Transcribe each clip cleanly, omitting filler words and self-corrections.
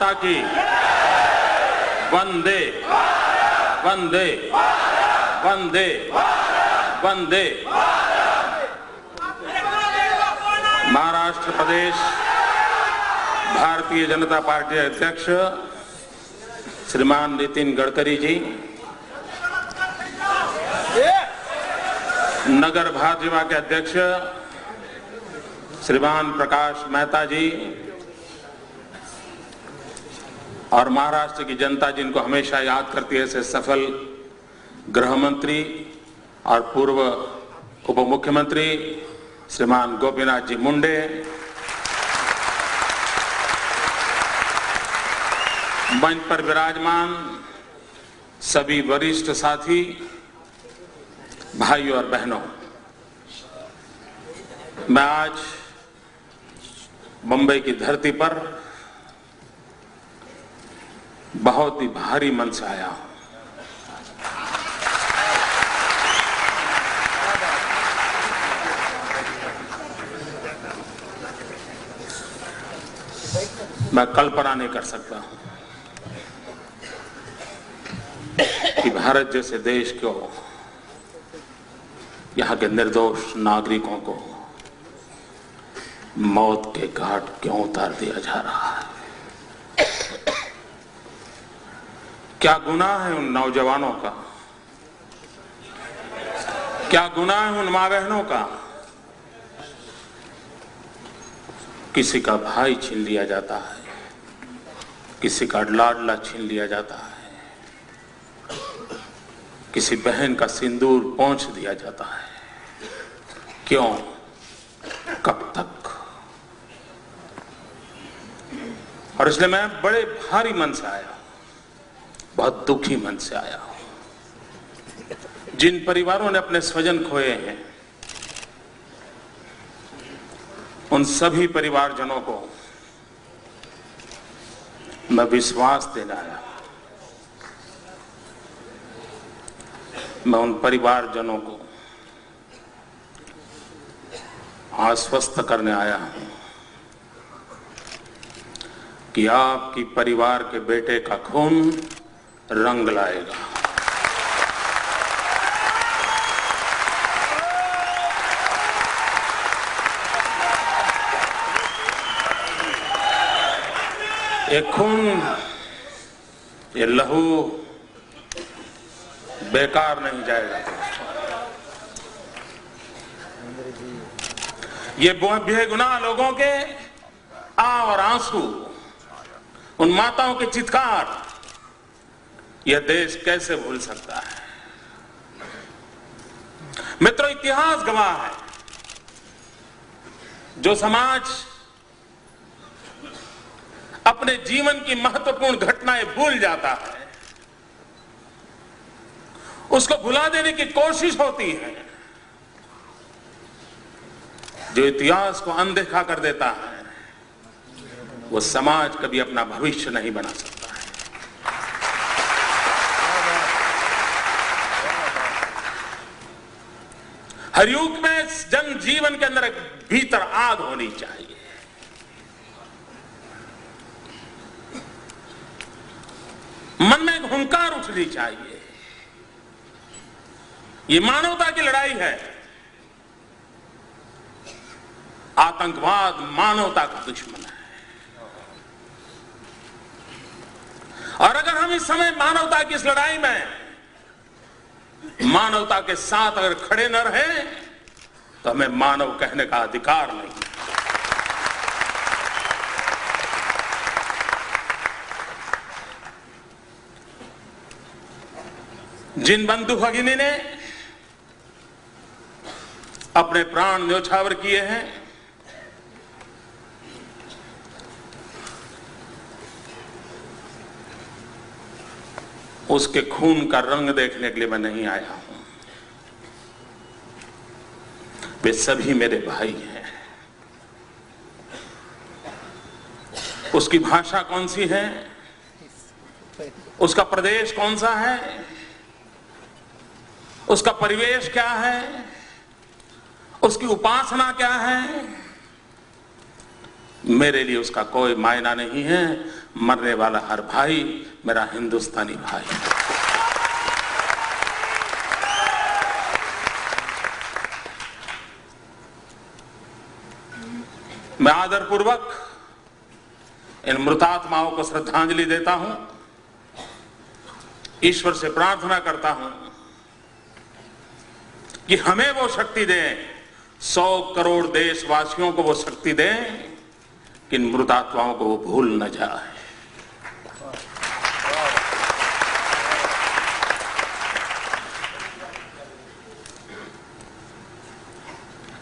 माता की। वंदे वंदे वंदे वंदे। महाराष्ट्र प्रदेश भारतीय जनता पार्टी अध्यक्ष श्रीमान नितिन गडकरी जी, नगर भाजपा के अध्यक्ष श्रीमान प्रकाश मेहता जी और महाराष्ट्र की जनता जिनको हमेशा याद करती है ऐसे सफल गृह मंत्री और पूर्व उप मुख्यमंत्री श्रीमान गोपीनाथ जी मुंडे, मंच पर विराजमान सभी वरिष्ठ साथी, भाइयों और बहनों, मैं आज मुंबई की धरती पर बहुत ही भारी मन से आया हूं। मैं कल्पना नहीं कर सकता हूं कि भारत जैसे देश को, यहां के निर्दोष नागरिकों को मौत के घाट क्यों उतार दिया जा रहा है। क्या गुनाह है उन नौजवानों का, क्या गुनाह है उन मां बहनों का। किसी का भाई छीन लिया जाता है, किसी का लाडला छीन लिया जाता है, किसी बहन का सिंदूर पोंछ दिया जाता है। क्यों, कब तक। और इसलिए मैं बड़े भारी मन से आया, बहुत दुखी मन से आया हूं। जिन परिवारों ने अपने स्वजन खोए हैं, उन सभी परिवारजनों को मैं विश्वास देने आया। मैं उन परिवारजनों को आश्वस्त करने आया हूं कि आपकी परिवार के बेटे का खून रंग लाएगा। ये खून, ये लहू बेकार नहीं जाएगा। ये बेगुनाह लोगों के और आंसू, उन माताओं के चित्कार, यह देश कैसे भूल सकता है। मित्रों, इतिहास गवाह है, जो समाज अपने जीवन की महत्वपूर्ण घटनाएं भूल जाता है, उसको भुला देने की कोशिश होती है। जो इतिहास को अनदेखा कर देता है, वो समाज कभी अपना भविष्य नहीं बना सकता है। हर युग में जन जीवन के अंदर एक भीतर आग होनी चाहिए। मन में एक हुंकार उठनी चाहिए। ये मानवता की लड़ाई है। आतंकवाद मानवता का दुश्मन है। और अगर हम इस समय मानवता की इस लड़ाई में मानवता के साथ अगर खड़े न रहे, तो हमें मानव कहने का अधिकार नहीं। जिन बंधु भगिनी ने अपने प्राण न्योछावर किए हैं, उसके खून का रंग देखने के लिए मैं नहीं आया हूं। वे सभी मेरे भाई हैं। उसकी भाषा कौन सी है, उसका प्रदेश कौन सा है, उसका परिवेश क्या है, उसकी उपासना क्या है, मेरे लिए उसका कोई मायना नहीं है। मरने वाला हर भाई मेरा हिंदुस्तानी भाई। मैं आदरपूर्वक इन मृतात्माओं को श्रद्धांजलि देता हूं, ईश्वर से प्रार्थना करता हूं कि हमें वो शक्ति दें, 100 करोड़ देशवासियों को वो शक्ति दें कि इन मृतात्माओं को वो भूल न जाए।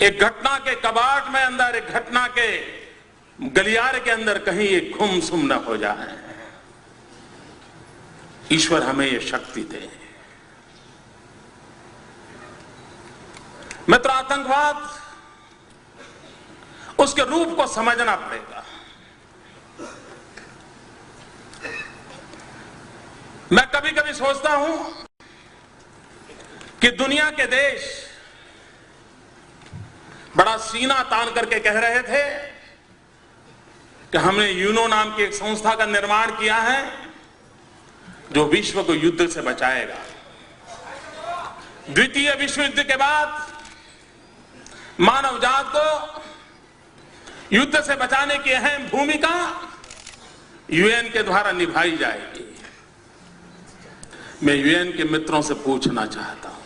एक घटना के कबाट में अंदर, एक घटना के गलियारे के अंदर कहीं ये गुमसुम न हो जाए। ईश्वर हमें ये शक्ति दे। मित्र, आतंकवाद, उसके रूप को समझना पड़ेगा। मैं कभी कभी सोचता हूं कि दुनिया के देश बड़ा सीना तान करके कह रहे थे कि हमने यूनो नाम की एक संस्था का निर्माण किया है जो विश्व को युद्ध से बचाएगा। द्वितीय विश्व युद्ध के बाद मानव जात को युद्ध से बचाने की अहम भूमिका यूएन के द्वारा निभाई जाएगी। मैं यूएन के मित्रों से पूछना चाहता हूं,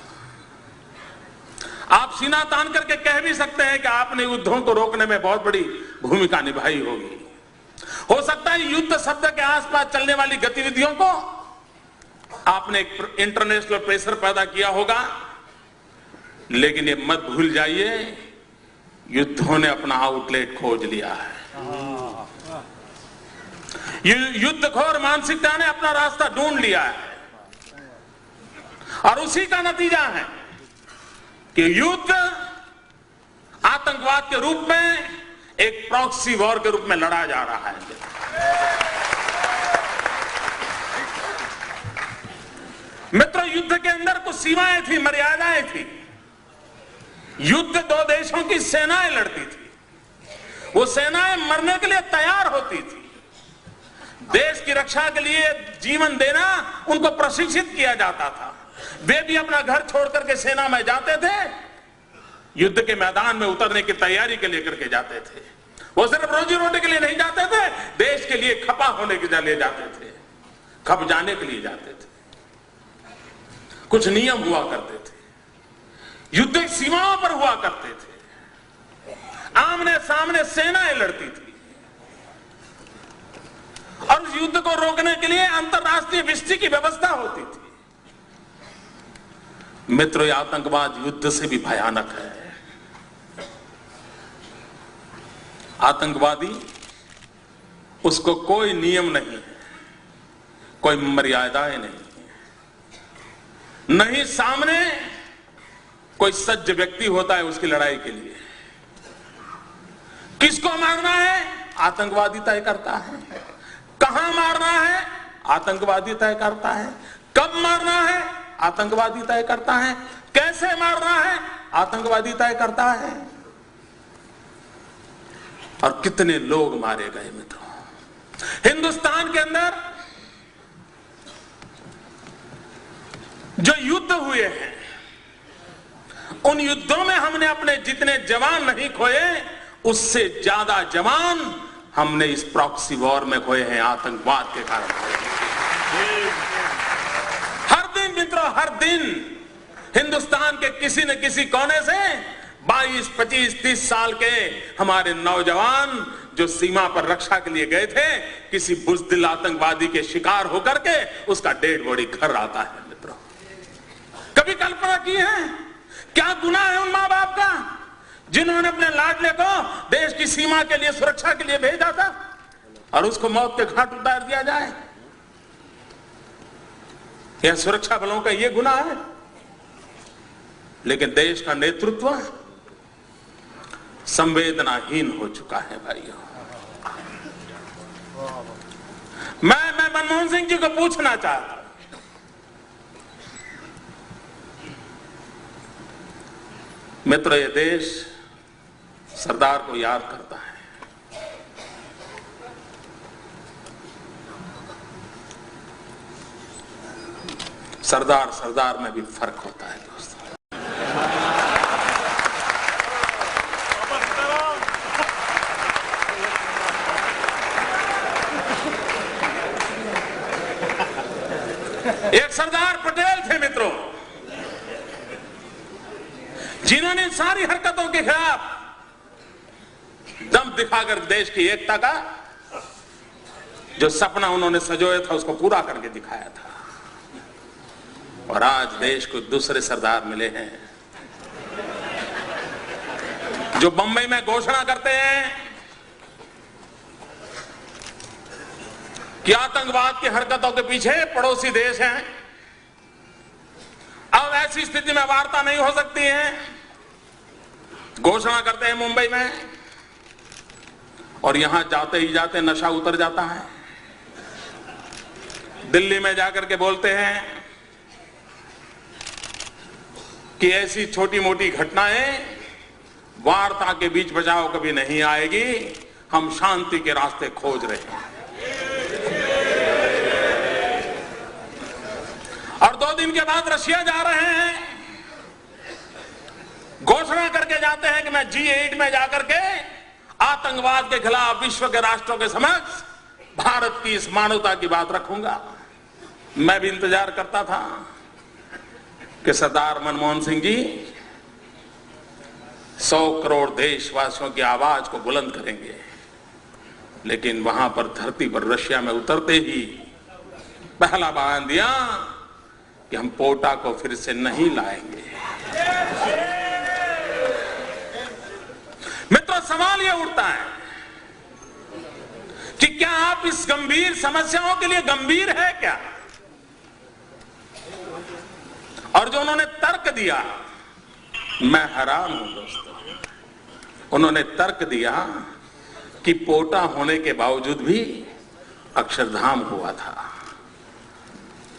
आप सीना तान करके कह भी सकते हैं कि आपने युद्धों को रोकने में बहुत बड़ी भूमिका निभाई होगी। हो सकता है युद्ध शब्द के आसपास चलने वाली गतिविधियों को आपने एक इंटरनेशनल प्रेशर पैदा किया होगा, लेकिन ये मत भूल जाइए, युद्धों ने अपना आउटलेट खोज लिया है। युद्धखोर मानसिकता ने अपना रास्ता ढूंढ लिया है और उसी का नतीजा है कि युद्ध आतंकवाद के रूप में एक प्रॉक्सी वॉर के रूप में लड़ा जा रहा है। मित्रों, युद्ध के अंदर कुछ सीमाएं थी, मर्यादाएं थी। युद्ध दो देशों की सेनाएं लड़ती थी, वो सेनाएं मरने के लिए तैयार होती थी। देश की रक्षा के लिए जीवन देना उनको प्रशिक्षित किया जाता था। वे भी अपना घर छोड़ करके सेना में जाते थे, युद्ध के मैदान में उतरने की तैयारी के लिए करके जाते थे। वो सिर्फ रोजी रोटी के लिए नहीं जाते थे, देश के लिए खपा होने के लिए जाते थे, खप जाने के लिए जाते थे। कुछ नियम हुआ करते थे, युद्ध सीमाओं पर हुआ करते थे, आमने सामने सेनाएं लड़ती थी और उस युद्ध को रोकने के लिए अंतरराष्ट्रीय विस्टी की व्यवस्था होती थी। मित्रों, ये आतंकवाद युद्ध से भी भयानक है। आतंकवादी, उसको कोई नियम नहीं है, कोई मर्यादाएं नहीं, नहीं सामने कोई सज्ज व्यक्ति होता है उसकी लड़ाई के लिए। किसको मारना है, आतंकवादी तय करता है। कहां मारना है, आतंकवादी तय करता है। कब मारना है, आतंकवादी तय करता है। कैसे मारना है, आतंकवादी तय करता है। और कितने लोग मारे गए मित्रों। हिंदुस्तान के अंदर जो युद्ध हुए हैं, उन युद्धों में हमने अपने जितने जवान नहीं खोए, उससे ज्यादा जवान हमने इस प्रॉक्सी वॉर में खोए हैं, आतंकवाद के कारण। हर दिन मित्रों, हर दिन हिंदुस्तान के किसी न किसी कोने से 22, 25, 30 साल के हमारे नौजवान जो सीमा पर रक्षा के लिए गए थे, किसी बुज़दिल आतंकवादी के शिकार होकर के उसका डेड बॉडी घर आता है। मित्रों, कभी कल्पना की है क्या गुनाह है उन मां बाप का जिन्होंने अपने लाडले को देश की सीमा के लिए, सुरक्षा के लिए भेजा था और उसको मौत के घाट उतार दिया जाए? यह सुरक्षा बलों का यह गुनाह है। लेकिन देश का नेतृत्व संवेदनाहीन हो चुका है भाइयों। मैं मनमोहन सिंह जी को पूछना चाहता हूं, मित्र, ये देश सरदार को याद करता है। सरदार सरदार में भी फर्क होता है दोस्तों। एक सरदार पटेल थे मित्रों, जिन्होंने सारी हरकतों के खिलाफ दम दिखाकर देश की एकता का जो सपना उन्होंने संजोया था उसको पूरा करके दिखाया था। और आज देश को दूसरे सरदार मिले हैं जो बंबई में घोषणा करते हैं कि आतंकवाद की हरकतों के पीछे पड़ोसी देश हैं, अब ऐसी स्थिति में वार्ता नहीं हो सकती है, घोषणा करते हैं मुंबई में, और यहां जाते ही जाते नशा उतर जाता है। दिल्ली में जाकर के बोलते हैं कि ऐसी छोटी मोटी घटनाएं वार्ता के बीच बचाव कभी नहीं आएगी, हम शांति के रास्ते खोज रहे हैं। और 2 दिन के बाद रशिया जा रहे हैं, घोषणा करके जाते हैं कि मैं G8 में जाकर के आतंकवाद के खिलाफ विश्व के राष्ट्रों के समक्ष भारत की इस मानवता की बात रखूंगा। मैं भी इंतजार करता था कि सरदार मनमोहन सिंह जी 100 करोड़ देशवासियों की आवाज को बुलंद करेंगे, लेकिन वहां पर धरती पर रशिया में उतरते ही पहला बयान दिया कि हम पोटा को फिर से नहीं लाएंगे। मित्रों, सवाल यह उठता है कि क्या आप इस गंभीर समस्याओं के लिए गंभीर है क्या? और जो उन्होंने तर्क दिया, मैं हैरान हूं दोस्तों। उन्होंने तर्क दिया कि पोटा होने के बावजूद भी अक्षरधाम हुआ था।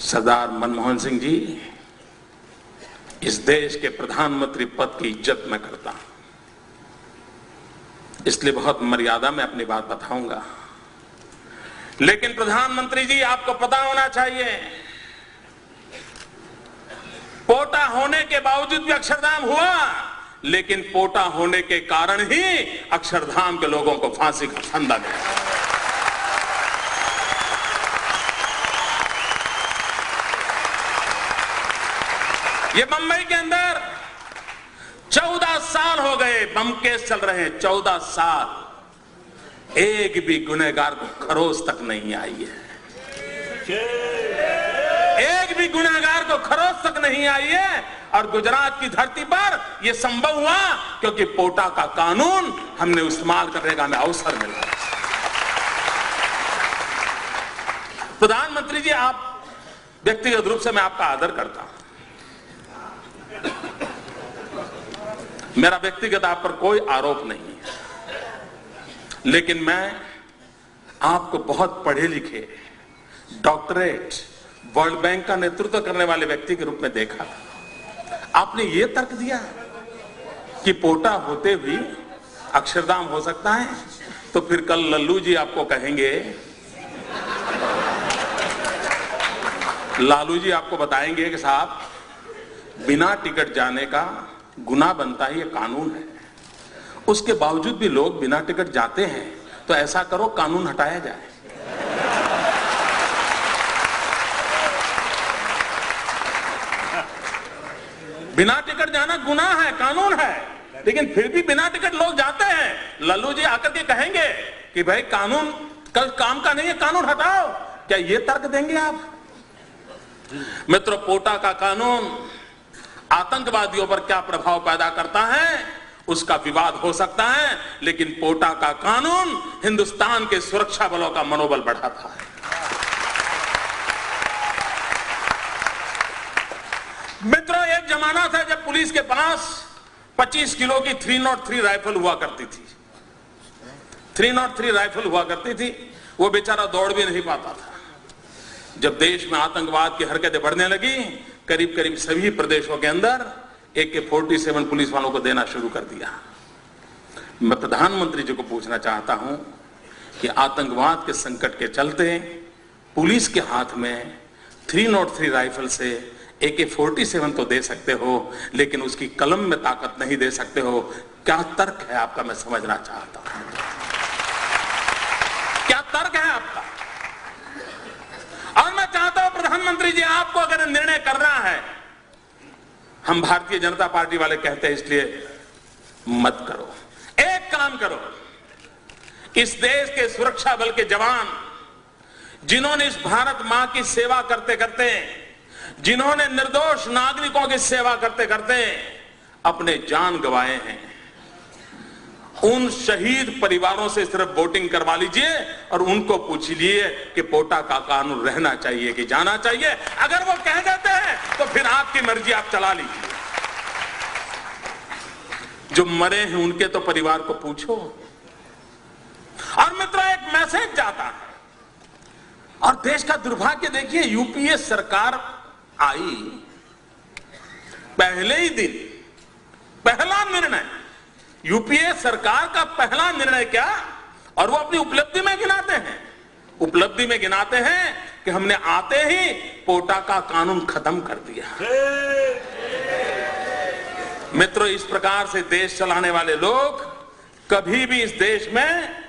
सरदार मनमोहन सिंह जी, इस देश के प्रधानमंत्री पद की इज्जत मैं करता हूं, इसलिए बहुत मर्यादा में अपनी बात बताऊंगा। लेकिन प्रधानमंत्री जी, आपको पता होना चाहिए, पोटा होने के बावजूद भी अक्षरधाम हुआ, लेकिन पोटा होने के कारण ही अक्षरधाम के लोगों को फांसी का फंदा गया। ये मुंबई के अंदर 14 साल हो गए बम केस चल रहे हैं, 14 साल, एक भी गुनहगार को खरोच तक नहीं आई है, एक भी गुनहगार को खरोच तक नहीं आई है। और गुजरात की धरती पर यह संभव हुआ क्योंकि पोटा का कानून हमने इस्तेमाल करने का हमें अवसर मिला। प्रधानमंत्री जी, आप व्यक्तिगत रूप से मैं आपका आदर करता हूं, मेरा व्यक्तिगत आप पर कोई आरोप नहीं है, लेकिन मैं आपको बहुत पढ़े लिखे, डॉक्टरेट, वर्ल्ड बैंक का नेतृत्व करने वाले व्यक्ति के रूप में देखा था। आपने ये तर्क दिया कि पोटा होते हुए अक्षरधाम हो सकता है, तो फिर कल लल्लू जी आपको कहेंगे, लालू जी आपको बताएंगे कि साहब बिना टिकट जाने का गुनाह बनता है, ये कानून है, उसके बावजूद भी लोग बिना टिकट जाते हैं, तो ऐसा करो कानून हटाया जाए। बिना टिकट जाना गुनाह है, कानून है, लेकिन फिर भी बिना टिकट लोग जाते हैं। लल्लू जी आकर के कहेंगे कि भाई कानून कल काम का नहीं है, कानून हटाओ, क्या ये तर्क देंगे आप? मित्रों, पोटा का कानून आतंकवादियों पर क्या प्रभाव पैदा करता है उसका विवाद हो सकता है, लेकिन पोटा का कानून हिंदुस्तान के सुरक्षा बलों का मनोबल बढ़ाता है। मित्रों, एक जमाना था जब पुलिस के पास 25 किलो की 303 राइफल हुआ करती थी। 303 राइफल हुआ करती थी, वो बेचारा दौड़ भी नहीं पाता था। जब देश में आतंकवाद की हरकतें बढ़ने लगी, करीब करीब सभी प्रदेशों के अंदर AK-47 पुलिस वालों को देना शुरू कर दिया। मैं प्रधानमंत्री जी को पूछना चाहता हूं कि आतंकवाद के संकट के चलते पुलिस के हाथ में 303 राइफल से AK-47 तो दे सकते हो, लेकिन उसकी कलम में ताकत नहीं दे सकते हो। क्या तर्क है आपका, मैं समझना चाहता हूं। क्या तर्क है आपका? और मैं चाहता हूं प्रधानमंत्री जी, आपको अगर निर्णय करना है, हम भारतीय जनता पार्टी वाले कहते हैं इसलिए मत करो, एक काम करो। इस देश के सुरक्षा बल के जवान जिन्होंने इस भारत मां की सेवा करते करते, जिन्होंने निर्दोष नागरिकों की सेवा करते करते अपने जान गंवाए हैं, उन शहीद परिवारों से सिर्फ वोटिंग करवा लीजिए और उनको पूछ लीजिए कि पोटा का कानून रहना चाहिए कि जाना चाहिए। अगर वो कह देते हैं तो फिर आपकी मर्जी, आप चला लीजिए। जो मरे हैं उनके तो परिवार को पूछो। और मित्रों, एक मैसेज जाता है। और देश का दुर्भाग्य देखिए, यूपीए सरकार आई, पहले ही दिन पहला निर्णय, यूपीए सरकार का पहला निर्णय क्या, और वो अपनी उपलब्धि में गिनाते हैं, उपलब्धि में गिनाते हैं कि हमने आते ही पोटा का कानून खत्म कर दिया। मित्रों, इस प्रकार से देश चलाने वाले लोग कभी भी इस देश में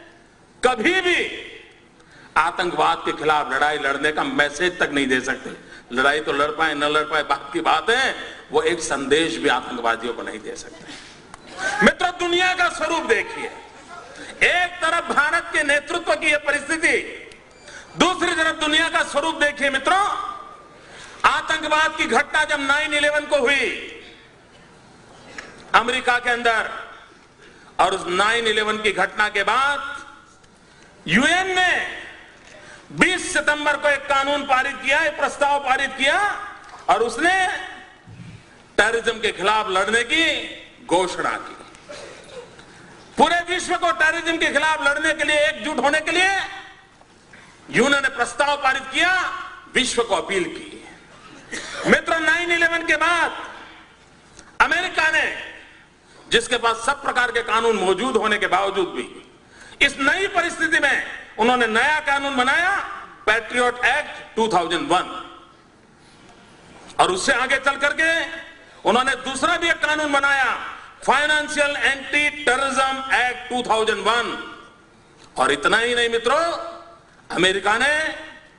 कभी भी आतंकवाद के खिलाफ लड़ाई लड़ने का मैसेज तक नहीं दे सकते। लड़ाई तो लड़ पाए न लड़ पाए बात की बात है, वो एक संदेश भी आतंकवादियों को नहीं दे सकते। मित्रों, दुनिया का स्वरूप देखिए। एक तरफ भारत के नेतृत्व की यह परिस्थिति, दूसरी तरफ दुनिया का स्वरूप देखिए। मित्रों, आतंकवाद की घटना जब 9/11 को हुई अमेरिका के अंदर, और उस 9/11 की घटना के बाद यूएन ने 20 सितंबर को एक कानून पारित किया, एक प्रस्ताव पारित किया, और उसने टेररिज्म के खिलाफ लड़ने की घोषणा की। पूरे विश्व को टेररिज्म के खिलाफ लड़ने के लिए, एकजुट होने के लिए यूएन ने प्रस्ताव पारित किया, विश्व को अपील की। मित्रों, 9/11 के बाद अमेरिका ने, जिसके पास सब प्रकार के कानून मौजूद होने के बावजूद भी, इस नई परिस्थिति में उन्होंने नया कानून बनाया, पैट्रियट एक्ट 2001, और उससे आगे चल करके उन्होंने दूसरा भी एक कानून बनाया, फाइनेंशियल एंटी टेररिज्म एक्ट 2001। और इतना ही नहीं मित्रों, अमेरिका ने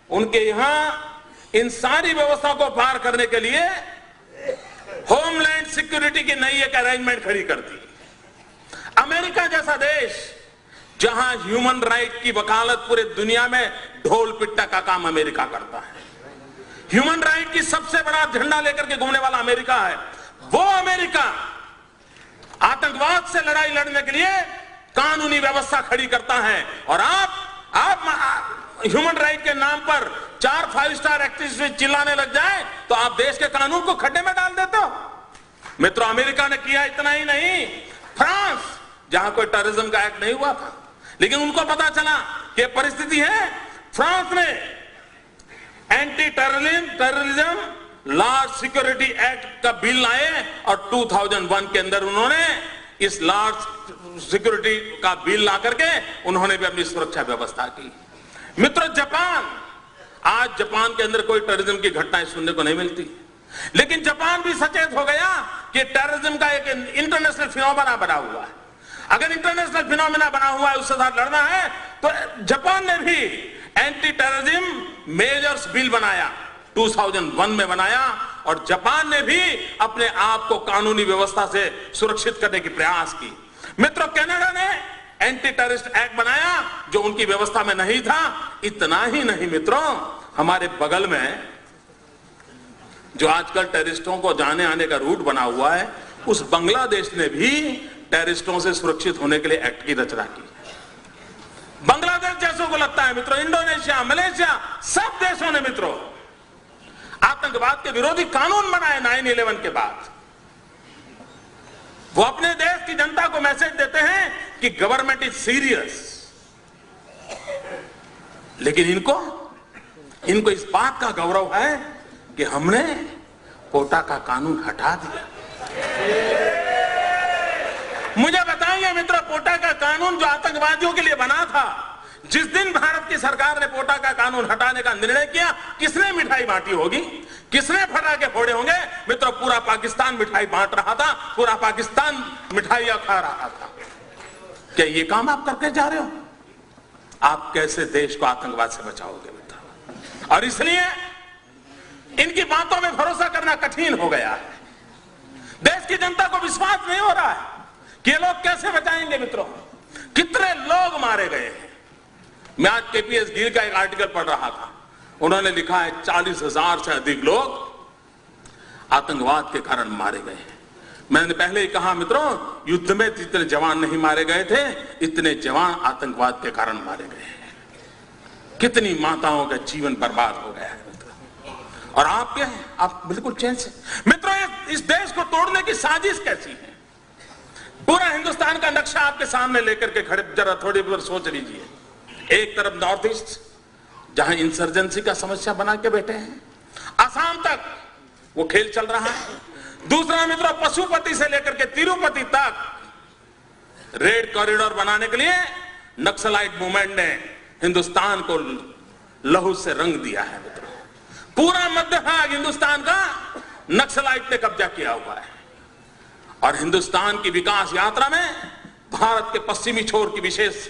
उनके यहां इन सारी व्यवस्थाओं को पार करने के लिए होमलैंड सिक्योरिटी की नई एक अरेंजमेंट खड़ी कर दी। अमेरिका जैसा देश, जहां ह्यूमन राइट की वकालत पूरे दुनिया में ढोल पिट्टा का काम अमेरिका करता है, ह्यूमन राइट की सबसे बड़ा झंडा लेकर के घूमने वाला अमेरिका है, वो अमेरिका आतंकवाद से लड़ाई लड़ने के लिए कानूनी व्यवस्था खड़ी करता है। और आप ह्यूमन राइट के नाम पर 4 5 स्टार एक्टिविस्ट चिल्लाने लग जाए तो आप देश के कानून को खड्डे में डाल देते हो। मित्रों, अमेरिका ने किया। इतना ही नहीं, फ्रांस, जहां कोई टेररिज्म का एक्ट नहीं हुआ था, लेकिन उनको पता चला कि परिस्थिति है, फ्रांस ने anti terrorism large security act का बिल लाए, और 2001 के अंदर उन्होंने इस लार्ज सिक्योरिटी का बिल ला करके उन्होंने भी अपनी सुरक्षा व्यवस्था की। मित्रों, जापान, आज जापान के अंदर कोई टेररिज्म की घटनाएं सुनने को नहीं मिलती, लेकिन जापान भी सचेत हो गया कि टेररिज्म का एक इंटरनेशनल फिनोमेना बना हुआ है। अगर इंटरनेशनल फिनोमेना बना हुआ है, उसके साथ लड़ना है, तो जापान ने भी एंटी टेररिज्म मेजर्स बिल बनाया, 2001 में बनाया, और जापान ने भी अपने आप को कानूनी व्यवस्था से सुरक्षित करने की प्रयास की। मित्रों, कनाडा ने एंटी टेररिस्ट एक्ट बनाया, जो उनकी व्यवस्था में नहीं था। इतना ही नहीं मित्रों, हमारे बगल में जो आजकल टेररिस्टों को जाने आने का रूट बना हुआ है, उस बांग्लादेश ने भी टेररिस्टों से सुरक्षित होने के लिए एक्ट की रचना की। बांग्लादेश जैसों को लगता है मित्रों, इंडोनेशिया, मलेशिया, सब देशों ने मित्रों आतंकवाद के विरोधी कानून बनाए 9/11 के बाद। वो अपने देश की जनता को मैसेज देते हैं कि गवर्नमेंट इज सीरियस, लेकिन इनको इस बात का गौरव है कि हमने पोटा का कानून हटा दिया। मुझे बताइए मित्रों, पोटा का कानून जो आतंकवादियों के लिए बना था, जिस दिन भारत की सरकार ने पोटा का कानून हटाने का निर्णय किया, किसने मिठाई बांटी होगी, किसने पटाखे फोड़े होंगे? मित्रों, पूरा पाकिस्तान मिठाई बांट रहा था, पूरा पाकिस्तान मिठाइयां खा रहा था। क्या ये काम आप करके जा रहे हो? आप कैसे देश को आतंकवाद से बचाओगे मित्रों? और इसलिए इनकी बातों में भरोसा करना कठिन हो गया है। देश की जनता को विश्वास नहीं हो रहा है कि ये लोग कैसे बचाएंगे। मित्रों, कितने लोग मारे गए हैं। मैं आज केपीएस गिल का एक आर्टिकल पढ़ रहा था, उन्होंने लिखा है 40,000 से अधिक लोग आतंकवाद के कारण मारे गए हैं। मैंने पहले ही कहा मित्रों, युद्ध में जितने जवान नहीं मारे गए थे, इतने जवान आतंकवाद के कारण मारे गए हैं। कितनी माताओं का जीवन बर्बाद हो गया है मित्रों। और आप बिल्कुल चैन से। मित्रों, इस देश को तोड़ने की साजिश कैसी है? पूरा हिंदुस्तान का नक्शा आपके सामने लेकर के खड़े, जरा थोड़ी देर सोच लीजिए। एक तरफ नॉर्थ ईस्ट, जहां इंसर्जेंसी का समस्या बना के बैठे हैं, असम तक वो खेल चल रहा है। दूसरा मित्रों, पशुपति से लेकर के तिरुपति तक रेड कॉरिडोर बनाने के लिए नक्सलाइट मूवमेंट ने हिंदुस्तान को लहू से रंग दिया है मित्रों। पूरा मध्य भाग हिंदुस्तान का नक्सलाइट ने कब्जा किया हुआ है। और हिंदुस्तान की विकास यात्रा में भारत के पश्चिमी छोर की विशेष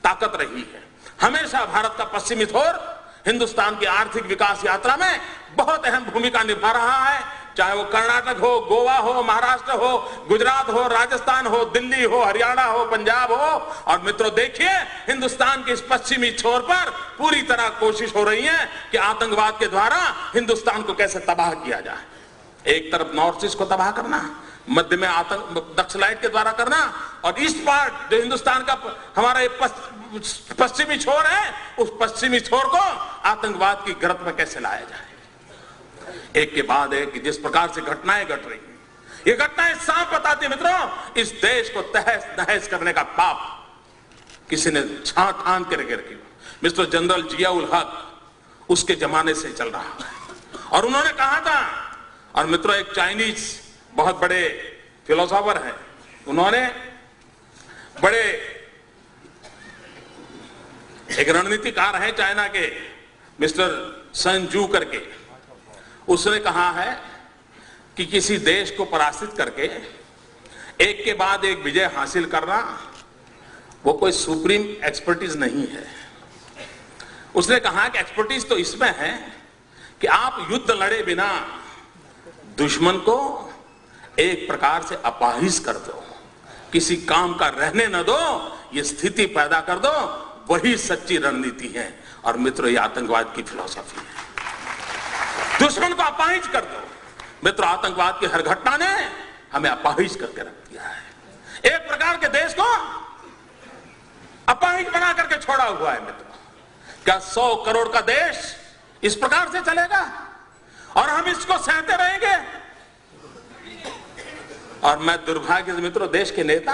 ताकत रही है। हमेशा भारत का पश्चिमी छोर हिंदुस्तान की आर्थिक विकास यात्रा में बहुत अहम भूमिका निभा रहा है। चाहे वो कर्नाटक हो, गोवा हो, महाराष्ट्र हो, गुजरात हो, राजस्थान हो, दिल्ली हो, हरियाणा हो, पंजाब हो। और मित्रों देखिए, हिंदुस्तान के इस पश्चिमी छोर पर पूरी तरह कोशिश हो रही है कि आतंकवाद के द्वारा हिंदुस्तान को कैसे तबाह किया जाए। एक तरफ नॉर्थ ईस्ट को तबाह करना, मध्य में नक्सलाइट के द्वारा करना, और ईस्ट पार्ट जो हिंदुस्तान का हमारा पश्चिमी छोर है, उस पश्चिमी छोर को आतंकवाद की गिरफ्त में कैसे लाया जाए। एक के बाद एक जिस प्रकार से घटनाएं घट रही हैं, ये घटनाएं साफ बताती मित्रों, इस देश को तहस नहस करने का पाप किसी ने ठान के रखी। मिस्टर जनरल जियाउल हक उसके जमाने से चल रहा है। और उन्होंने कहा था, और मित्रों एक चाइनीज बहुत बड़े फिलोसोफर हैं, उन्होंने बड़े एक रणनीतिकार है चाइना के, मिस्टर सन जू करके, उसने कहा है कि किसी देश को पराजित करके एक के बाद एक विजय हासिल करना वो कोई सुप्रीम एक्सपर्टीज नहीं है। उसने कहा कि एक्सपर्टीज तो इसमें है कि आप युद्ध लड़े बिना दुश्मन को एक प्रकार से अपाहिज कर दो, किसी काम का रहने न दो, ये स्थिति पैदा कर दो, वही सच्ची रणनीति है। और मित्रों, ये आतंकवाद की फिलॉसफी है। दुश्मन को अपाहिज कर दो। मित्रों, आतंकवाद की हर घटना ने हमें अपाहिज करके रख दिया है। एक प्रकार के देश को अपाहिज बना करके छोड़ा हुआ है। मित्रों, क्या 100 करोड़ का देश इस प्रकार से चलेगा और हम इसको सहते रहेंगे? और मैं दुर्भाग्य से मित्रों, देश के नेता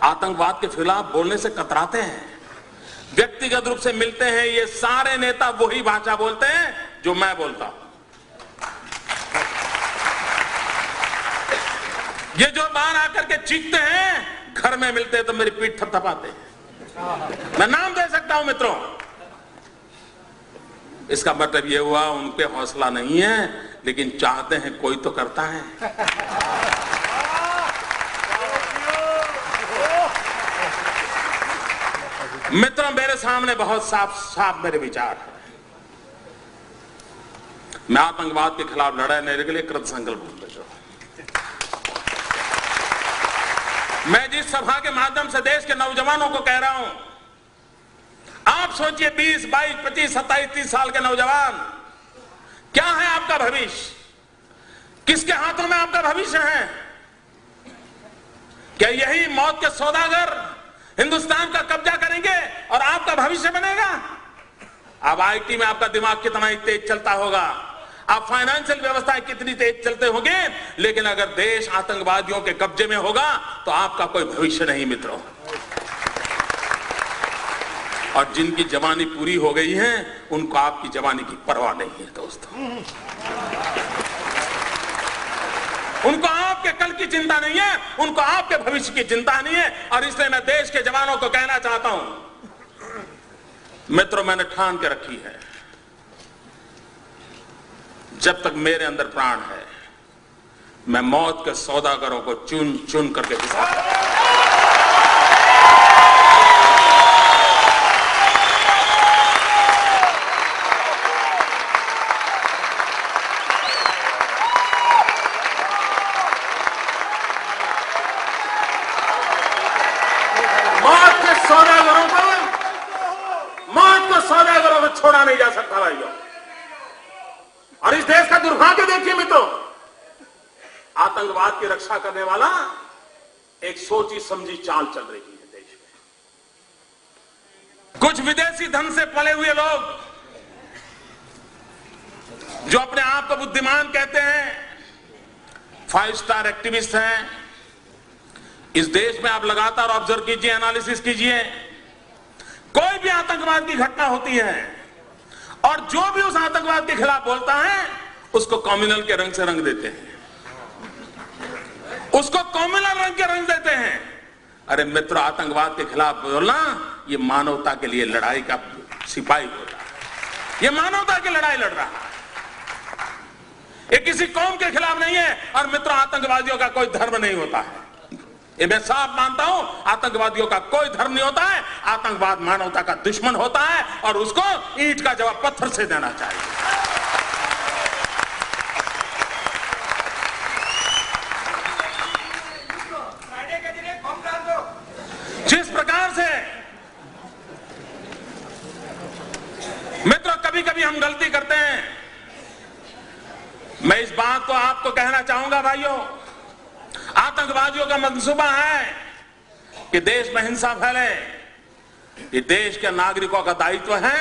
आतंकवाद के खिलाफ बोलने से कतराते हैं, व्यक्तिगत रूप से मिलते हैं। ये सारे नेता वही भाषा बोलते हैं जो मैं बोलता हूं। ये जो बाहर आकर के चीखते हैं, घर में मिलते हैं तो मेरी पीठ थपथपाते हैं। मैं नाम दे सकता हूं मित्रों। इसका मतलब ये हुआ उन पे हौसला नहीं है, लेकिन चाहते हैं कोई तो करता है। मित्रों, मेरे सामने बहुत साफ साफ मेरे विचार हैं। मैं आतंकवाद के खिलाफ लड़ाई लड़ने के लिए कृत संकल्प हूं। मैं जिस सभा के माध्यम से देश के नौजवानों को कह रहा हूं, आप सोचिए 20, 22, 25, 27, 30 साल के नौजवान, क्या है आपका भविष्य? किसके हाथों में आपका भविष्य है? क्या यही मौत के सौदागर हिंदुस्तान का कब्जा करेंगे और आपका भविष्य बनेगा? अब आईटी में आपका दिमाग कितना ही तेज चलता होगा, आप फाइनेंशियल व्यवस्था कितनी तेज चलते होंगे, लेकिन अगर देश आतंकवादियों के कब्जे में होगा तो आपका कोई भविष्य नहीं मित्रों। और जिनकी जवानी पूरी हो गई है, उनको आपकी जवानी की परवाह नहीं है दोस्तों। उनको आपके कल की चिंता नहीं है, उनको आपके भविष्य की चिंता नहीं है। और इसलिए मैं देश के जवानों को कहना चाहता हूं, मित्रों, मैंने ठान के रखी है, जब तक मेरे अंदर प्राण है मैं मौत के सौदागरों को चुन चुन करके घिसा। मौत को सौदागरों को छोड़ा नहीं जा सकता भाइयों। और इस देश का दुर्भाग्य देखिए मित्रों, आतंकवाद की रक्षा करने वाला एक सोची समझी चाल चल रही है देश में। कुछ विदेशी धन से पले हुए लोग जो अपने आप को बुद्धिमान कहते हैं, 5 स्टार एक्टिविस्ट हैं, इस देश में आप लगातार ऑब्जर्व कीजिए, एनालिसिस कीजिए, कोई भी आतंकवाद की घटना होती है और जो भी उस आतंकवाद के खिलाफ बोलता है उसको कम्युनल के रंग से रंग देते हैं, उसको कम्युनल रंग के रंग देते हैं। अरे मित्र, आतंकवाद के खिलाफ बोलना ये मानवता के लिए लड़ाई का सिपाही होता है, ये मानवता की लड़ाई लड़ रहा है, ये किसी कौम के खिलाफ नहीं है। और मित्र, आतंकवादियों का कोई धर्म नहीं होता है, ये मैं साफ मानता हूं। आतंकवादियों का कोई धर्म नहीं होता है, आतंकवाद मानवता का दुश्मन होता है और उसको ईंट का जवाब पत्थर से देना चाहिए। जिस प्रकार से मित्रों कभी कभी हम गलती करते हैं, मैं इस बात को आपको कहना चाहूंगा भाइयों, आतंकवादियों का मंसूबा है कि देश में हिंसा फैले। ये देश के नागरिकों का दायित्व है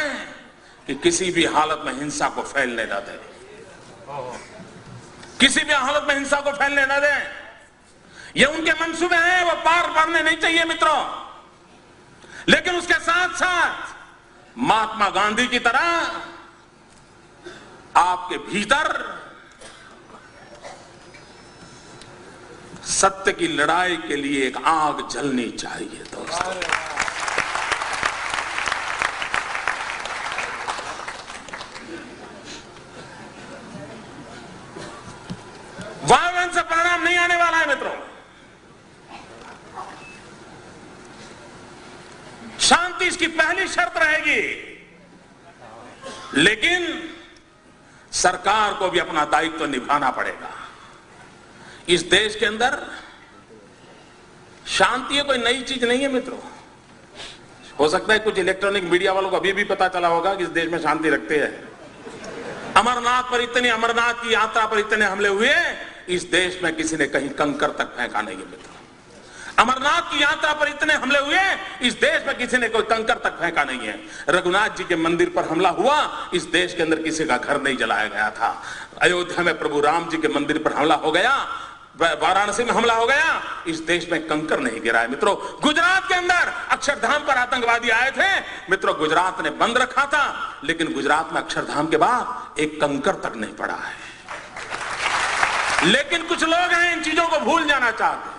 कि किसी भी हालत में हिंसा को फैलने न दें, किसी भी हालत में हिंसा को फैलने न दें। ये उनके मंसूबे हैं, वो पार पाड़ने नहीं चाहिए मित्रों। लेकिन उसके साथ साथ महात्मा गांधी की तरह आपके भीतर सत्य की लड़ाई के लिए एक आग जलनी चाहिए दोस्तों। वायलेंस से परिणाम नहीं आने वाला है मित्रों। शांति इसकी पहली शर्त रहेगी, लेकिन सरकार को भी अपना दायित्व निभाना पड़ेगा। इस देश के अंदर शांति कोई नई चीज नहीं है मित्रों। हो सकता है कुछ इलेक्ट्रॉनिक मीडिया वालों को अभी भी पता चला होगा कि इस देश में शांति रखते हैं। अमरनाथ की यात्रा पर इतने हमले हुए, इस देश में किसी ने कहीं कंकर तक फेंका नहीं है मित्रों। अमरनाथ की यात्रा पर इतने हमले हुए, इस देश में किसी ने कोई कंकर तक फेंका नहीं है। रघुनाथ जी के मंदिर पर हमला हुआ, इस देश के अंदर किसी का घर नहीं जलाया गया था। अयोध्या में प्रभु राम जी के मंदिर पर हमला हो गया, वाराणसी में हमला हो गया, इस देश में कंकर नहीं गिरा है मित्रों। गुजरात के अंदर अक्षरधाम पर आतंकवादी आए थे मित्रों, गुजरात ने बंद रखा था, लेकिन गुजरात में अक्षरधाम के बाद एक कंकर तक नहीं पड़ा है। लेकिन कुछ लोग हैं इन चीजों को भूल जाना चाहते हैं,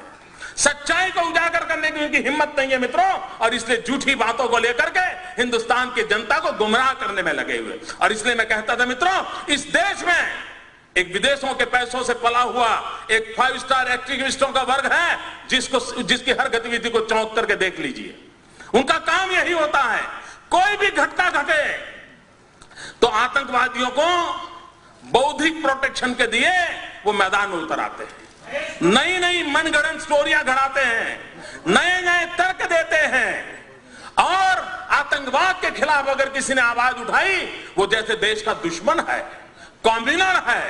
सच्चाई को उजागर करने की उनकी हिम्मत नहीं है मित्रों, और इसलिए झूठी बातों को लेकर के हिंदुस्तान की जनता को गुमराह करने में लगे हुए। और इसलिए मैं कहता था मित्रों, इस देश में एक विदेशों के पैसों से पला हुआ एक 5 स्टार एक्टिविस्टों का वर्ग है, जिसकी हर गतिविधि को चौंक करके देख लीजिए। उनका काम यही होता है, कोई भी घटना घटे तो आतंकवादियों को बौद्धिक प्रोटेक्शन के दिए वो मैदान में उतर आते हैं, नई नई मनगढ़ंत स्टोरियां गढ़ाते हैं, नए नए तर्क देते हैं, और आतंकवाद के खिलाफ अगर किसी ने आवाज उठाई, वो जैसे देश का दुश्मन है, कॉम्युनल है,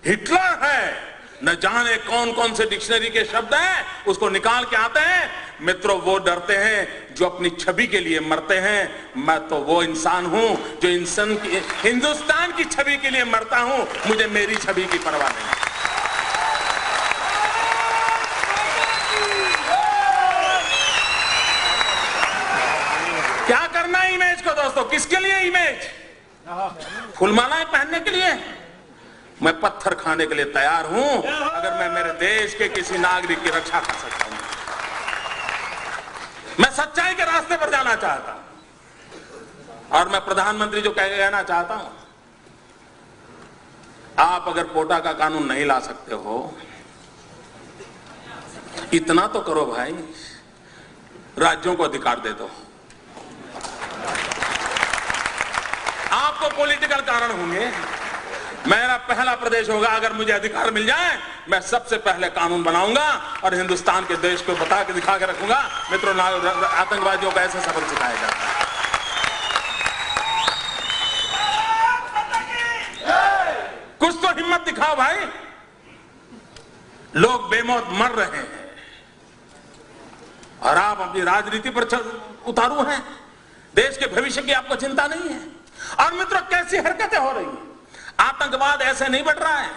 हिटलर है, न जाने कौन कौन से डिक्शनरी के शब्द हैं, उसको निकाल के आते हैं। मित्रों, वो डरते हैं जो अपनी छवि के लिए मरते हैं। मैं तो वो इंसान हूं जो इंसान की, हिंदुस्तान की छवि के लिए मरता हूं, मुझे मेरी छवि की परवाह नहीं। क्या करना है इमेज को दोस्तों? किसके लिए इमेज? फूलमालाएं पहनने के लिए? मैं पत्थर खाने के लिए तैयार हूं अगर मैं मेरे देश के किसी नागरिक की रक्षा कर सकता हूं। मैं सच्चाई के रास्ते पर जाना चाहता हूं। और मैं प्रधानमंत्री जो कहना चाहता हूं, आप अगर पोटा का कानून नहीं ला सकते हो, इतना तो करो भाई, राज्यों को अधिकार दे दो। आपको पॉलिटिकल कारण होंगे, मेरा पहला प्रदेश होगा, अगर मुझे अधिकार मिल जाए मैं सबसे पहले कानून बनाऊंगा और हिंदुस्तान के देश को बता के दिखा के रखूंगा, मित्रों आतंकवादियों को ऐसा सबक सिखाया जाता है। कुछ तो हिम्मत दिखाओ भाई, लोग बेमौत मर रहे हैं और आप अपनी राजनीति पर उतारू हैं, देश के भविष्य की आपको चिंता नहीं है। और मित्रों कैसी हरकतें हो रही हैं, आतंकवाद ऐसे नहीं बढ़ रहा है,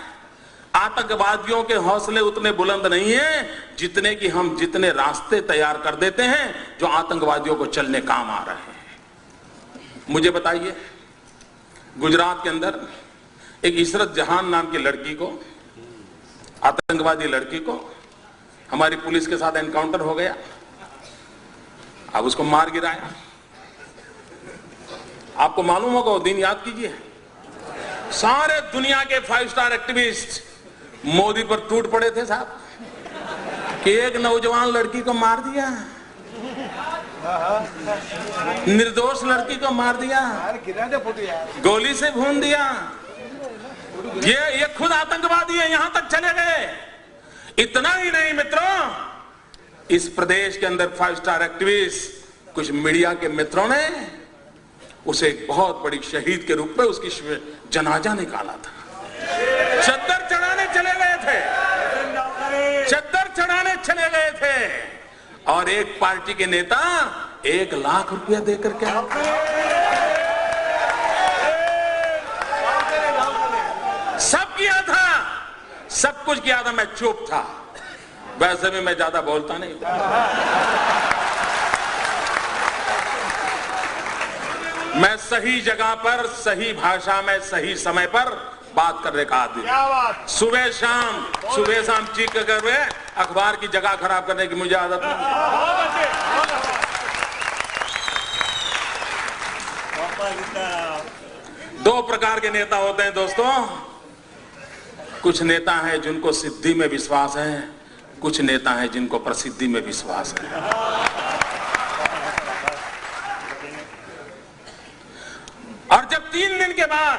आतंकवादियों के हौसले उतने बुलंद नहीं हैं जितने कि हम जितने रास्ते तैयार कर देते हैं जो आतंकवादियों को चलने काम आ रहे हैं। मुझे बताइए, गुजरात के अंदर एक इशरत जहान नाम की लड़की को, आतंकवादी लड़की को, हमारी पुलिस के साथ एनकाउंटर हो गया, अब उसको मार गिराया। आपको मालूम होगा, वो दिन याद कीजिए, सारे दुनिया के 5 स्टार एक्टिविस्ट मोदी पर टूट पड़े थे साहब कि एक नौजवान लड़की को मार दिया, निर्दोष लड़की को मार दिया, गोली से भून दिया। ये खुद आतंकवादी है, यहां तक चले गए। इतना ही नहीं मित्रों, इस प्रदेश के अंदर 5 स्टार एक्टिविस्ट, कुछ मीडिया के मित्रों ने उसे एक बहुत बड़ी शहीद के रूप में उसकी जनाजा निकाला था। चद्दर चढ़ाने चले गए थे, चद्दर चढ़ाने चले गए थे और एक पार्टी के नेता 1 लाख रुपया देकर के सब किया था, सब कुछ किया था। मैं चुप था, वैसे भी मैं ज्यादा बोलता नहीं। मैं सही जगह पर, सही भाषा में, सही समय पर बात करने का आदमी। सुबह शाम चीख कर हुए अखबार की जगह खराब करने की मुझे आदत नहीं। दो प्रकार के नेता होते हैं दोस्तों, कुछ नेता हैं जिनको सिद्धि में विश्वास है, कुछ नेता हैं जिनको प्रसिद्धि में विश्वास है। और जब 3 दिन के बाद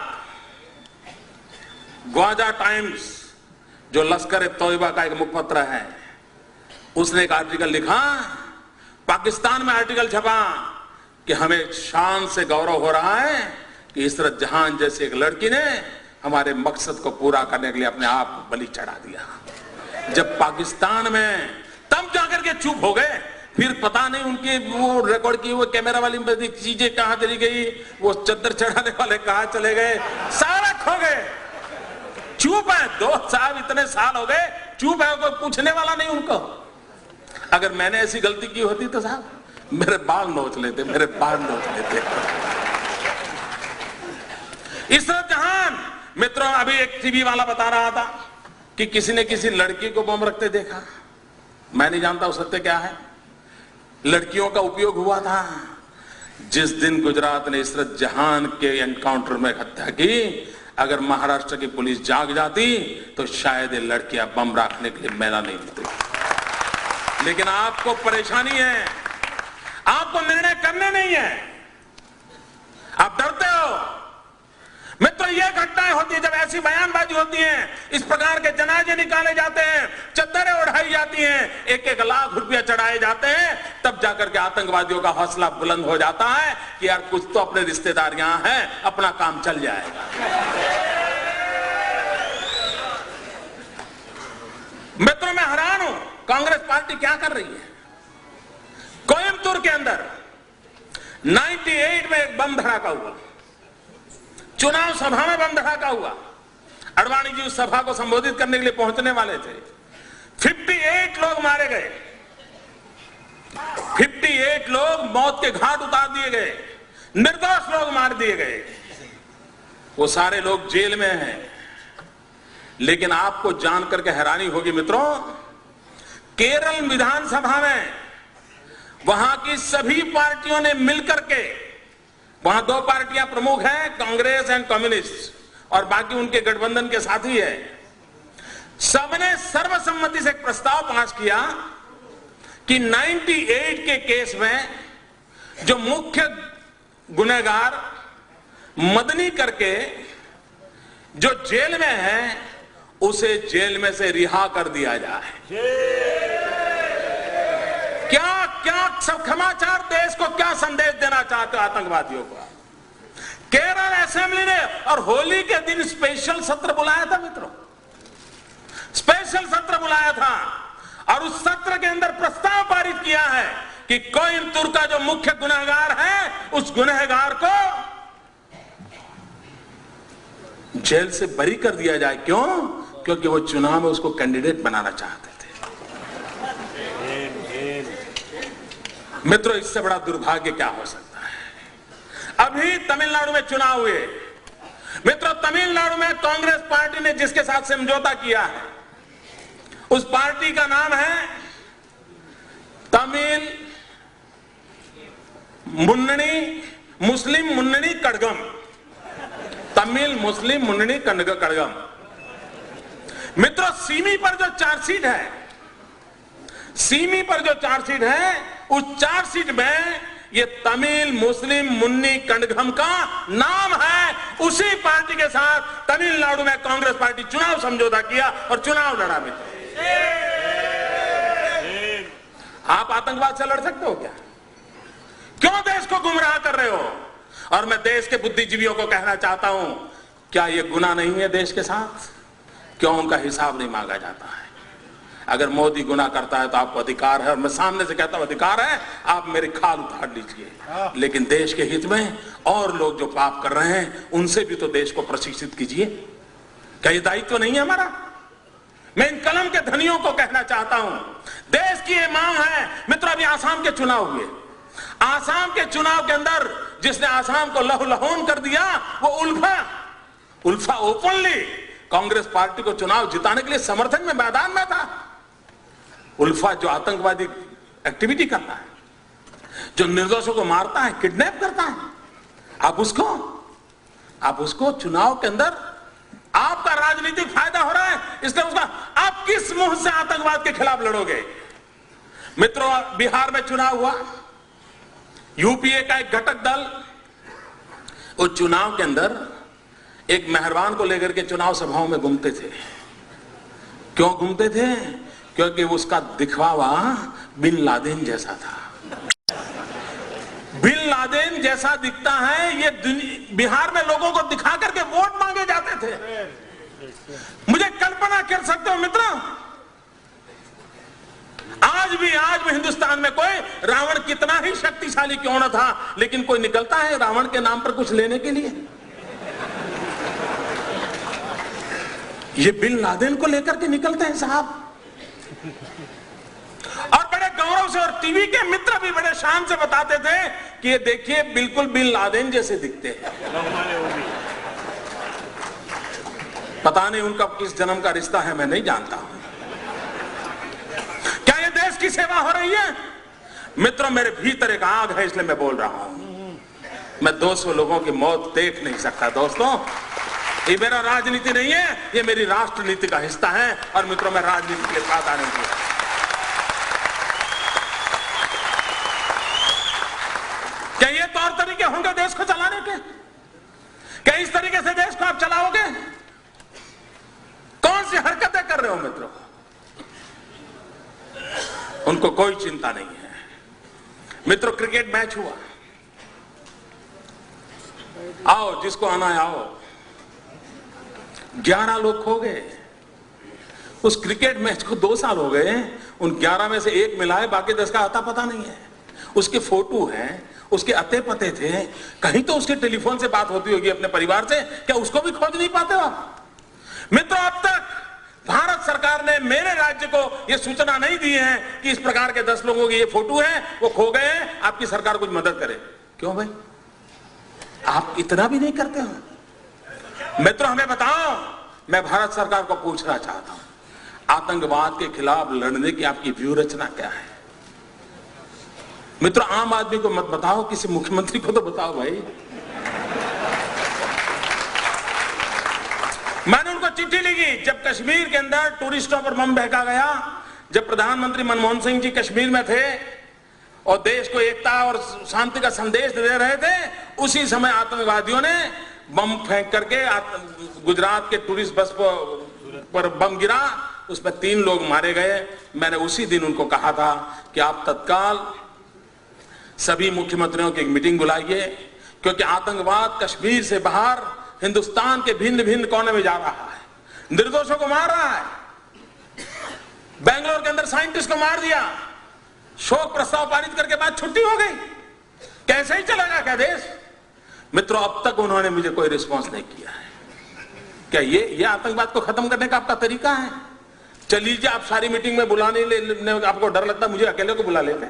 ग्वाजा टाइम्स, जो लश्कर ए तोयबा का एक मुखपत्र है, उसने एक आर्टिकल लिखा, पाकिस्तान में आर्टिकल छपा कि हमें शान से गौरव हो रहा है कि इशरत जहान जैसी एक लड़की ने हमारे मकसद को पूरा करने के लिए अपने आप को बलि चढ़ा दिया। जब पाकिस्तान में, तब जाकर के चुप हो गए, फिर पता नहीं उनकी वो रिकॉर्ड की वो कैमरा वाली चीजें कहां चली गई, वो चद्दर चढ़ाने वाले कहां चले गए, सारा खो गए। चुप है, 2 साहब इतने साल हो गए, चुप है, कोई पूछने वाला नहीं उनको। अगर मैंने ऐसी गलती की होती तो साहब मेरे बाल नोच लेते, मेरे बाल नोच लेते। इशरत जहान, मित्रों, अभी एक टीवी वाला बता रहा था कि किसी ने किसी लड़की को बम रखते देखा। मैं नहीं जानता वो सत्य क्या है। लड़कियों का उपयोग हुआ था। जिस दिन गुजरात ने इशरत जहान के एनकाउंटर में हत्या की, अगर महाराष्ट्र की पुलिस जाग जाती तो शायद ये लड़कियां बम रखने के लिए मैदान नहीं होती। लेकिन आपको परेशानी है, आपको निर्णय करने नहीं है, आप डरते हो। मित्रों, ये घटनाएं होती है जब ऐसी बयानबाजी होती है, इस प्रकार के जनाजे निकाले जाते हैं, चद्दरें उड़ाई जाती हैं, 1-1 लाख रुपया चढ़ाए जाते हैं, तब जाकर के आतंकवादियों का हौसला बुलंद हो जाता है कि यार कुछ तो अपने रिश्तेदार यहां हैं, अपना काम चल जाएगा। मित्रों, मैं हैरान हूं, कांग्रेस पार्टी क्या कर रही है। कोयम्बतूर के अंदर 98 में एक बम धड़ाका हुआ, चुनाव सभा में बम धड़ाका हुआ। अडवाणी जी उस सभा को संबोधित करने के लिए पहुंचने वाले थे। 58 लोग मारे गए, 58 लोग मौत के घाट उतार दिए गए, निर्दोष लोग मार दिए गए। वो सारे लोग जेल में हैं। लेकिन आपको जानकर के हैरानी होगी मित्रों, केरल विधानसभा में वहां की सभी पार्टियों ने मिलकर के वहां दो पार्टियां प्रमुख हैं, कांग्रेस एंड कम्युनिस्ट, और बाकी उनके गठबंधन के साथी है। सबने सर्वसम्मति से एक प्रस्ताव पास किया कि 98 के केस में जो मुख्य गुनहगार मदनी करके जो जेल में है उसे जेल में से रिहा कर दिया जाए। क्या क्या सब समाचार देश को क्या संदेश देना चाहते हो आतंकवादियों को? केरल असेंबली ने और होली के दिन स्पेशल सत्र बुलाया था मित्रों, स्पेशल सत्र बुलाया था और उस सत्र के अंदर प्रस्ताव पारित किया है कि कोयंबटूर का जो मुख्य गुनहगार है उस गुनहगार को जेल से बरी कर दिया जाए। क्यों? क्योंकि वो चुनाव में उसको कैंडिडेट बनाना चाहते थे। मित्रों, इससे बड़ा दुर्भाग्य क्या हो सकता है? अभी तमिलनाडु में चुनाव हुए मित्रों, तमिलनाडु में कांग्रेस पार्टी ने जिसके साथ समझौता किया है उस पार्टी का नाम है तमिल मुस्लिम मुन्नणी कड़गम, तमिल मुस्लिम मुन्नणी कड़गम। मित्रों, सीमी पर जो चार्जशीट है, सीमी पर जो चार्जशीट है उस चार्जशीट में ये तमिल मुस्लिम मुन्नी कड़गम का नाम है। उसी पार्टी के साथ तमिलनाडु में कांग्रेस पार्टी चुनाव समझौता किया और चुनाव लड़ा। मित्र, आप आतंकवाद से लड़ सकते हो क्या? क्यों देश को गुमराह कर रहे हो? और मैं देश के बुद्धिजीवियों को कहना चाहता हूं, क्या यह गुनाह नहीं है देश के साथ? क्यों उनका हिसाब नहीं मांगा जाता है? अगर मोदी गुनाह करता है तो आपको अधिकार है, और मैं सामने से कहता हूं अधिकार है, आप मेरी खाल उतार लीजिए, लेकिन देश के हित में और लोग जो पाप कर रहे हैं उनसे भी तो देश को प्रशिक्षित कीजिए। क्या ये दायित्व नहीं है हमारा? मैं इन कलम के धनियों को कहना चाहता हूं, देश की ये मांग है। मित्रों, अभी आसाम के चुनाव हुए, आसाम के चुनाव के अंदर जिसने आसाम को लहूलुहान कर दिया वो उल्फा ओपनली कांग्रेस पार्टी को चुनाव जिताने के लिए समर्थन में मैदान में था। उल्फा जो आतंकवादी एक्टिविटी करता है, जो निर्दोषों को मारता है, किडनैप करता है, आप उसको चुनाव के अंदर आपका राजनीतिक फायदा हो रहा है, इसलिए उसका आप किस मुंह से आतंकवाद के खिलाफ लड़ोगे? मित्रों, बिहार में चुनाव हुआ, यूपीए का एक घटक दल उस चुनाव के अंदर एक मेहरबान को लेकर के चुनाव सभाओं में घूमते थे। क्यों घूमते थे? क्योंकि उसका दिखावा बिन लादेन जैसा था। बिन लादेन जैसा दिखता है, ये बिहार में लोगों को दिखा करके वोट मांगे जाते थे। मुझे कल्पना कर सकते हो मित्रों, आज भी हिंदुस्तान में कोई रावण कितना ही शक्तिशाली क्यों न था, लेकिन कोई निकलता है रावण के नाम पर कुछ लेने के लिए? ये बिन लादेन को लेकर के निकलते हैं साहब, और बड़े गौरव से, और टीवी के मित्र भी बड़े शान से बताते थे कि ये देखिए बिल्कुल बिन लादेन जैसे दिखते हैं। पता नहीं उनका किस जन्म का रिश्ता है, मैं नहीं जानता हूं। क्या ये देश की सेवा हो रही है? मित्रों, मेरे भीतर एक आग है, इसलिए मैं बोल रहा हूं। मैं 200 लोगों की मौत देख नहीं सकता दोस्तों। ये मेरा राजनीति नहीं है, ये मेरी राष्ट्रनीति का हिस्सा है। और मित्रों, मैं राजनीति के साथ आने की, क्या ये तौर तरीके होंगे देश को चलाने के? क्या इस तरीके से देश को आप चलाओगे? कौन सी हरकतें कर रहे हो मित्रों? उनको कोई चिंता नहीं है। मित्रों, क्रिकेट मैच हुआ, आओ जिसको आना है आओ, 11 लोग खो गए। उस क्रिकेट मैच को 2 साल हो गए, उन 11 में से एक मिला है, बाकी 10 का आता पता नहीं है। उसके फोटो हैं, उसके अते पते थे, कहीं तो उसके टेलीफोन से बात होती होगी अपने परिवार से, क्या उसको भी खोज नहीं पाते हो आप? मित्रों, अब तक भारत सरकार ने मेरे राज्य को यह सूचना नहीं दी है कि इस प्रकार के 10 लोगों की ये फोटो है, वो खो गए, आपकी सरकार कुछ मदद करे। क्यों भाई, आप इतना भी नहीं करते हो? मित्रों, हमें बताओ, मैं भारत सरकार को पूछना चाहता हूं, आतंकवाद के खिलाफ लड़ने की आपकी व्यूह रचना क्या है? मित्रों, आम आदमी को मत बताओ, किसी मुख्यमंत्री को तो बताओ भाई। को चिट्ठी लिखी जब कश्मीर के अंदर टूरिस्टों पर बम फेंका गया, जब प्रधानमंत्री मनमोहन सिंह जी कश्मीर में थे और देश को एकता और शांति का संदेश दे रहे थे, उसी समय आतंकवादियों ने बम फेंक करके गुजरात के टूरिस्ट बस पर बम गिरा, उसमें 3 लोग मारे गए। मैंने उसी दिन उनको कहा था कि आप तत्काल सभी मुख्यमंत्रियों की एक मीटिंग बुलाइए, क्योंकि आतंकवाद कश्मीर से बाहर हिंदुस्तान के भिन्न भिन्न कोने में जा रहा है, निर्दोषों को मार रहा है। बेंगलोर के अंदर साइंटिस्ट को मार दिया, शोक प्रस्ताव पारित करके बाद छुट्टी हो गई। कैसे ही चलेगा क्या देश? मित्रों, अब तक उन्होंने मुझे कोई रिस्पांस नहीं किया है। क्या ये आतंकवाद को खत्म करने का आपका तरीका है? चल लीजिए, आप सारी मीटिंग में बुलाने आपको डर लगता, मुझे अकेले को बुला लेते।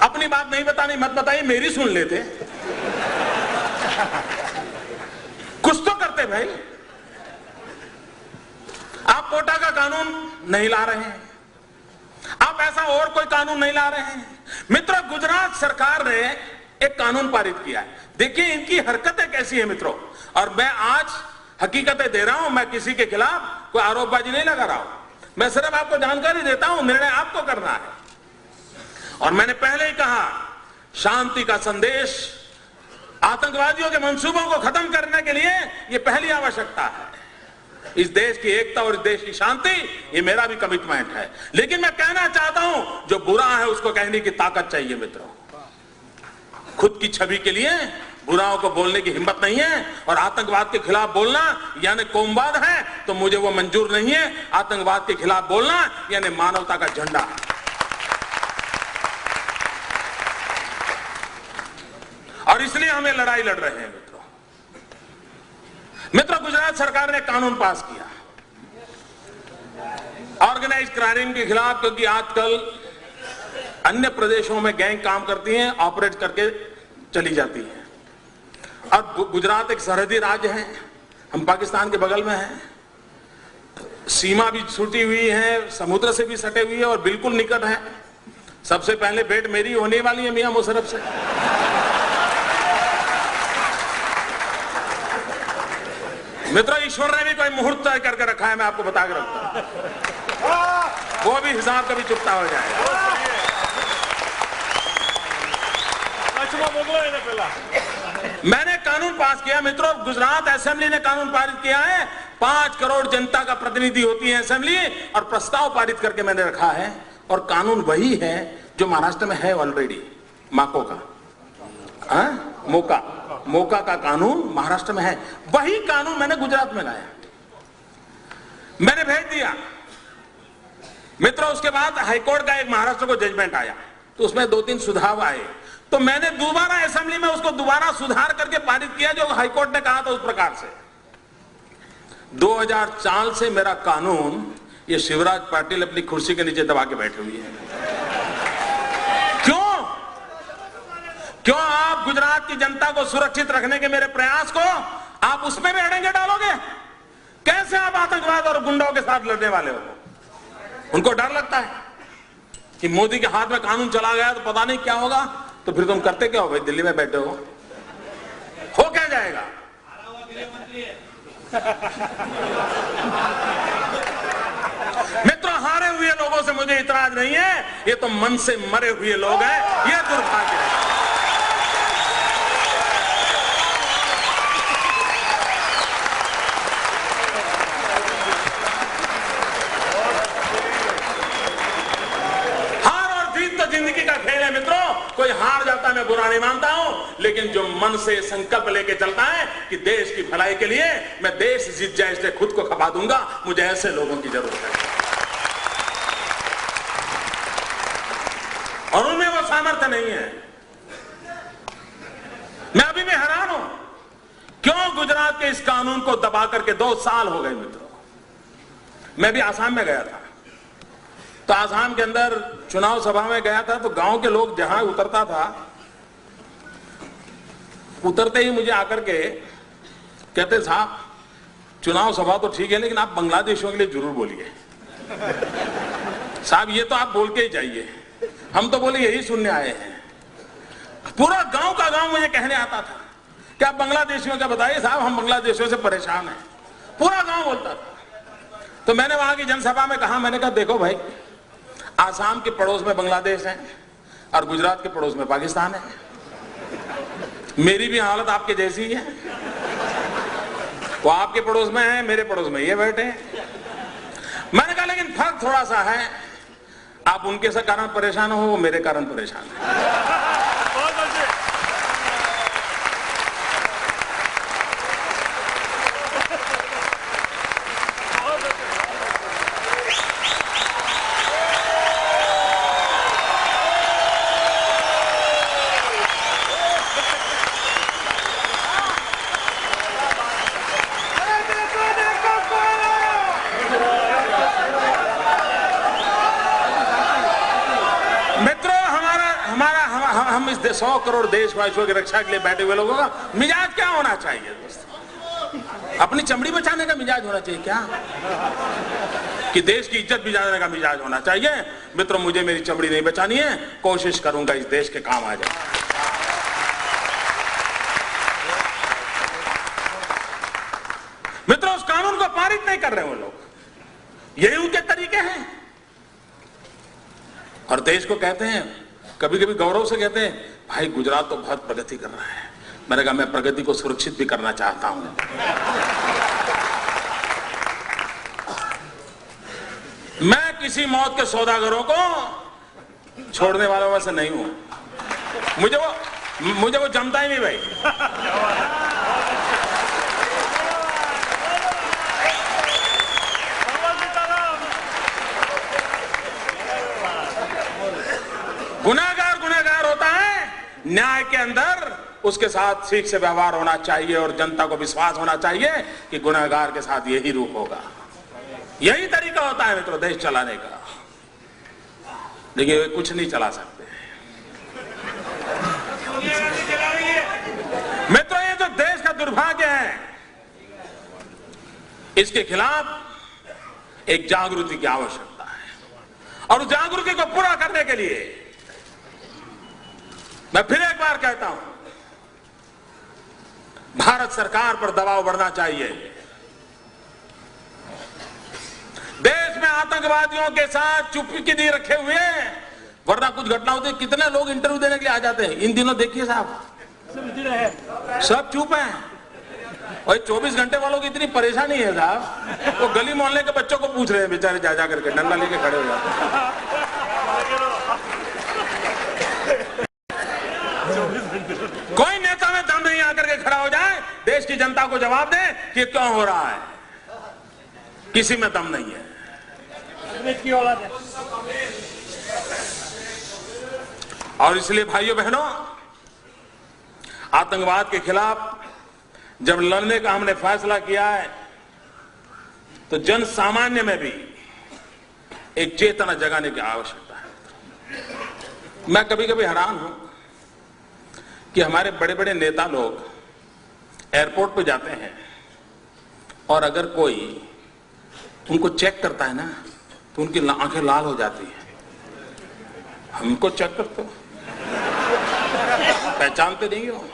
अपनी बात नहीं बतानी मत बताइए, मेरी सुन लेते। कुछ तो करते भाई। आप कोटा का कानून नहीं ला रहे हैं, आप ऐसा और कोई कानून नहीं ला रहे हैं। मित्रों, गुजरात सरकार ने एक कानून पारित किया है। देखिए इनकी हरकतें कैसी है मित्रों, और मैं आज हकीकतें दे रहा हूं, मैं किसी के खिलाफ कोई आरोपबाजी नहीं लगा रहा हूं, मैं सिर्फ आपको जानकारी देता हूं, निर्णय आपको करना है। और मैंने पहले ही कहा, शांति का संदेश, आतंकवादियों के मंसूबों को खत्म करने के लिए यह पहली आवश्यकता है। इस देश की एकता और इस देश की शांति, ये मेरा भी कमिटमेंट है। लेकिन मैं कहना चाहता हूं, जो बुरा है उसको कहने की ताकत चाहिए मित्रों। खुद की छवि के लिए बुराओं को बोलने की हिम्मत नहीं है, और आतंकवाद के खिलाफ बोलना यानी कौमवाद है, तो मुझे वो मंजूर नहीं है। आतंकवाद के खिलाफ बोलना यानी मानवता का झंडा। और इसलिए हमें लड़ाई लड़ रहे हैं मित्रों, गुजरात सरकार ने कानून पास किया ऑर्गेनाइज क्राइम के खिलाफ, क्योंकि आजकल अन्य प्रदेशों में गैंग काम करती हैं, ऑपरेट करके चली जाती हैं। और गुजरात एक सरहदी राज्य है, हम पाकिस्तान के बगल में हैं, सीमा भी छूटी हुई है, समुद्र से भी सटे हुई है और बिल्कुल निकट है। सबसे पहले भेंट मेरी होने वाली है मियां मुशर्रफ से। मित्रों, ईश्वर ने भी कोई मुहूर्त तय करके रखा है, मैं आपको बता के रखता हूं, वो भी हिसाब कभी चुकता हो जाएगा। मैंने कानून पास किया मित्रों, गुजरात असेंबली ने कानून पारित किया है। 5 करोड़ जनता का प्रतिनिधि होती है असेंबली, और प्रस्ताव पारित करके मैंने रखा है। और कानून वही है जो महाराष्ट्र में है ऑलरेडी, माको का, मोका का कानून महाराष्ट्र में है, वही कानून मैंने गुजरात में लाया, मैंने भेज दिया मित्रों। उसके बाद हाईकोर्ट का एक महाराष्ट्र को जजमेंट आया, तो उसमें 2-3 सुधार आए, तो मैंने दोबारा असेंबली में उसको दोबारा सुधार करके पारित किया, जो हाईकोर्ट ने कहा था उस प्रकार से। 2004 से मेरा कानून, ये शिवराज पाटिल अपनी कुर्सी के नीचे दबा के बैठे हुए हैं। क्यों आप गुजरात की जनता को सुरक्षित रखने के मेरे प्रयास को आप उसमें भी अड़ंगे डालोगे? कैसे आप आतंकवाद और गुंडों के साथ लड़ने वाले हो? उनको डर लगता है कि मोदी के हाथ में कानून चला गया तो पता नहीं क्या होगा, तो फिर तुम करते क्या हो भाई? दिल्ली में बैठे हो क्या जाएगा? मित्रों, हारे हुए लोगों से मुझे इतराज नहीं है, ये तो मन से मरे हुए लोग हैं, ये दुर्भाग्य है। जिंदगी का खेल है मित्रों, कोई हार जाता है मैं बुरा नहीं मानता हूं, लेकिन जो मन से संकल्प लेके चलता है कि देश की भलाई के लिए मैं देश जीत जाए इसलिए खुद को खपा दूंगा, मुझे ऐसे लोगों की जरूरत है। और उनमें वो सामर्थ्य नहीं है। मैं अभी भी हैरान हूं, क्यों गुजरात के इस कानून को दबा करके 2 साल हो गए मित्रों। मैं भी आसाम में गया था, तो आसाम के अंदर चुनाव सभा में गया था, तो गांव के लोग जहां उतरता था, उतरते ही मुझे आकर के कहते, साहब चुनाव सभा तो ठीक है, लेकिन आप बांग्लादेशियों के लिए जरूर बोलिए। साहब ये तो आप बोल के ही जाइए, हम तो बोले यही सुनने आए हैं। पूरा गांव का गांव मुझे कहने आता था, क्या बांग्लादेशियों का बताइए साहब, हम बांग्लादेशियों से परेशान हैं, पूरा गांव बोलता था। तो मैंने वहां की जनसभा में कहा, मैंने कहा देखो भाई, आसाम के पड़ोस में बांग्लादेश है और गुजरात के पड़ोस में पाकिस्तान है, मेरी भी हालत आपके जैसी है। वो आपके पड़ोस में है, मेरे पड़ोस में ये बैठे हैं। मैंने कहा लेकिन फर्क थोड़ा सा है, आप उनके से कारण परेशान हो, वो मेरे कारण परेशान है। हम इस 100 करोड़ देशवासियों की रक्षा के लिए बैठे हुए लोगों का मिजाज क्या होना चाहिए दोस्तों? अपनी चमड़ी बचाने का मिजाज होना चाहिए क्या, कि देश की इज्जत बचाने का मिजाज होना चाहिए? मित्रों, मुझे मेरी चमड़ी नहीं बचानी है, कोशिश करूंगा इस देश के काम आ जाए। मित्रों, उस कानून को पारित नहीं कर रहे वो लोग, यही उनके तरीके हैं। और देश को कहते हैं, कभी कभी गौरव से कहते हैं, भाई गुजरात तो बहुत प्रगति कर रहा है। मैंने कहा मैं प्रगति को सुरक्षित भी करना चाहता हूं। मैं किसी मौत के सौदागरों को छोड़ने वालों में से नहीं हूं। मुझे वो जमता ही नहीं भाई। गुनहगार होता है, न्याय के अंदर उसके साथ ठीक से व्यवहार होना चाहिए और जनता को विश्वास होना चाहिए कि गुनहगार के साथ यही रूप होगा। यही तरीका होता है मित्रों देश चलाने का। देखिए वे कुछ नहीं चला सकते मित्रों, ये जो देश का दुर्भाग्य है, इसके खिलाफ एक जागृति की आवश्यकता है। और उस जागृति को पूरा करने के लिए मैं फिर एक बार कहता हूं, भारत सरकार पर दबाव बढ़ना चाहिए। देश में आतंकवादियों के साथ चुप्पी रखे हुए हैं, वरना कुछ घटना होती है, कितने लोग इंटरव्यू देने के लिए आ जाते हैं। इन दिनों देखिए साहब, सब चुप हैं। और 24 घंटे वालों की इतनी परेशानी है साहब, वो गली मोहल्ले के बच्चों को पूछ रहे हैं बेचारे, जा करके डंडा लेके खड़े हो जाते हैं। कोई नेता में दम नहीं आकर के खड़ा हो जाए, देश की जनता को जवाब दे कि क्यों हो रहा है। किसी में दम नहीं है। और इसलिए भाइयों बहनों, आतंकवाद के खिलाफ जब लड़ने का हमने फैसला किया है, तो जन सामान्य में भी एक चेतना जगाने की आवश्यकता है। मैं कभी कभी हैरान हूं कि हमारे बड़े बड़े नेता लोग एयरपोर्ट पे जाते हैं और अगर कोई उनको चेक करता है ना, तो उनकी आंखें लाल हो जाती है। हमको चेक करते हो, पहचानते नहीं हो?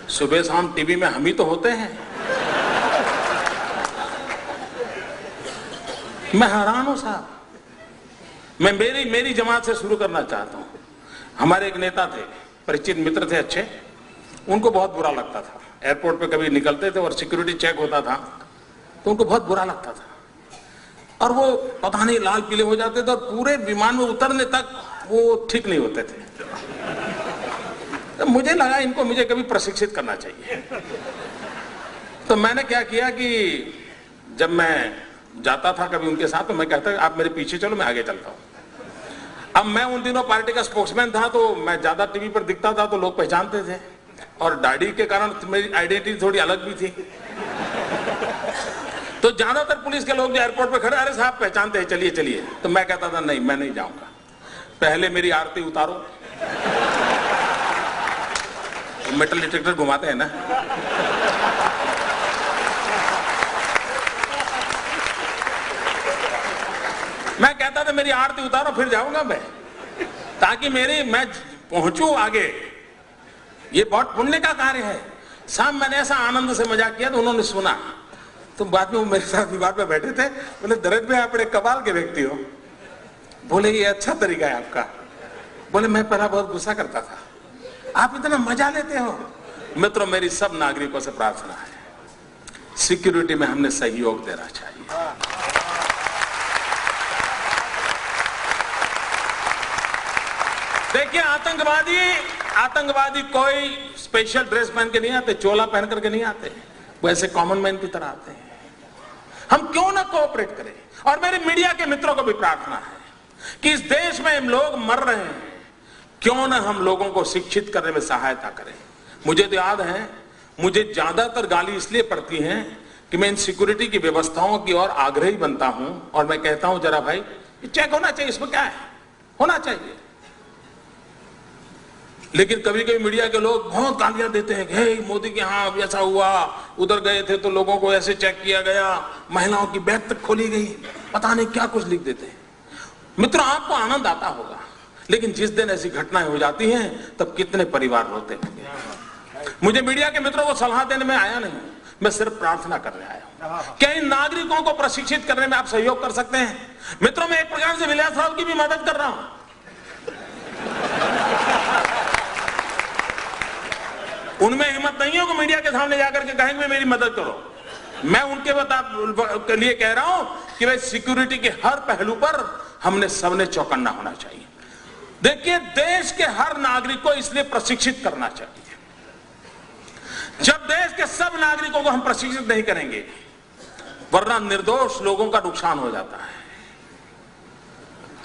सुबह शाम टीवी में हम ही तो होते हैं। मैं हैरान हूं साहब। मैं मेरी जमात से शुरू करना चाहता हूं। हमारे एक नेता थे, परिचित मित्र थे अच्छे, उनको बहुत बुरा लगता था। एयरपोर्ट पे कभी निकलते थे और सिक्योरिटी चेक होता था, तो उनको बहुत बुरा लगता था और वो पता नहीं लाल पीले हो जाते थे और पूरे विमान में उतरने तक वो ठीक नहीं होते थे। तो मुझे लगा इनको मुझे कभी प्रशिक्षित करना चाहिए। तो मैंने क्या किया कि जब मैं जाता था कभी उनके साथ, तो मैं कहता आप मेरे पीछे चलो, मैं आगे चलता हूँ। अब मैं उन दिनों पार्टी का स्पोक्समैन था, तो मैं ज्यादा टीवी पर दिखता था तो लोग पहचानते थे, और दाढ़ी के कारण मेरी आइडेंटिटी थोड़ी अलग भी थी। तो ज्यादातर पुलिस के लोग जो एयरपोर्ट पे खड़े, अरे साहब पहचानते हैं, चलिए चलिए। तो मैं कहता था नहीं, मैं नहीं जाऊंगा, पहले मेरी आरती उतारो। तो मेटल डिटेक्टर घुमाते हैं ना, मैं कहता था मेरी आरती उतारो फिर जाऊंगा मैं, ताकि मैं पहुंचूं आगे। ये बहुत पुण्य का कार्य है। शाम मैंने ऐसा आनंद से मजाक किया तो उन्होंने सुना, तो बाद में वो मेरे साथ दीवार पे बैठे थे, बोले दर्द में आप बड़े कमाल के व्यक्ति हो। बोले ये अच्छा तरीका है आपका। बोले मैं पहला बहुत गुस्सा करता था, आप इतना मजा लेते हो। मित्रों, मेरी सब नागरिकों से प्रार्थना है, सिक्योरिटी में हमने सहयोग देना चाहिए। देखिए, आतंकवादी कोई स्पेशल ड्रेस पहन के नहीं आते, चोला पहन करके नहीं आते, वो ऐसे कॉमन मैन की तरह आते हैं। हम क्यों ना कोऑपरेट करें। और मेरे मीडिया के मित्रों को भी प्रार्थना है कि इस देश में लोग मर रहे हैं, क्यों ना हम लोगों को शिक्षित करने में सहायता करें। मुझे तो याद है, मुझे ज्यादातर गाली इसलिए पड़ती है कि मैं इन सिक्योरिटी की व्यवस्थाओं की ओर आग्रही बनता हूं और मैं कहता हूं जरा भाई ये चेक होना चाहिए, इसमें क्या है, होना चाहिए। लेकिन कभी कभी मीडिया के लोग बहुत गालियां देते हैं कि हे मोदी के यहां ऐसा हुआ, उधर गए थे तो लोगों को ऐसे चेक किया गया, महिलाओं की बैग तक खोली गई, पता नहीं क्या कुछ लिख देते हैं। मित्रों, आपको आनंद आता होगा, लेकिन जिस दिन ऐसी घटनाएं हो जाती हैं तब कितने परिवार रोते होंगे। मुझे मीडिया के मित्रों को सलाह देने में आया नहीं, मैं सिर्फ प्रार्थना करने आया हूं। क्या इन नागरिकों को प्रशिक्षित करने में आप सहयोग कर सकते हैं? मित्रों, मैं एक प्रकार से विलास साहब की भी मदद कर रहा हूं। उनमें हिम्मत नहीं है कि मीडिया के सामने जाकर के कहेंगे मेरी मदद करो। मैं उनके लिए कह रहा हूं कि भाई सिक्योरिटी के हर पहलू पर हमने सबने चौकन्ना होना चाहिए। देखिए, देश के हर नागरिक को इसलिए प्रशिक्षित करना चाहिए। जब देश के सब नागरिकों को हम प्रशिक्षित नहीं करेंगे, वरना निर्दोष लोगों का नुकसान हो जाता है।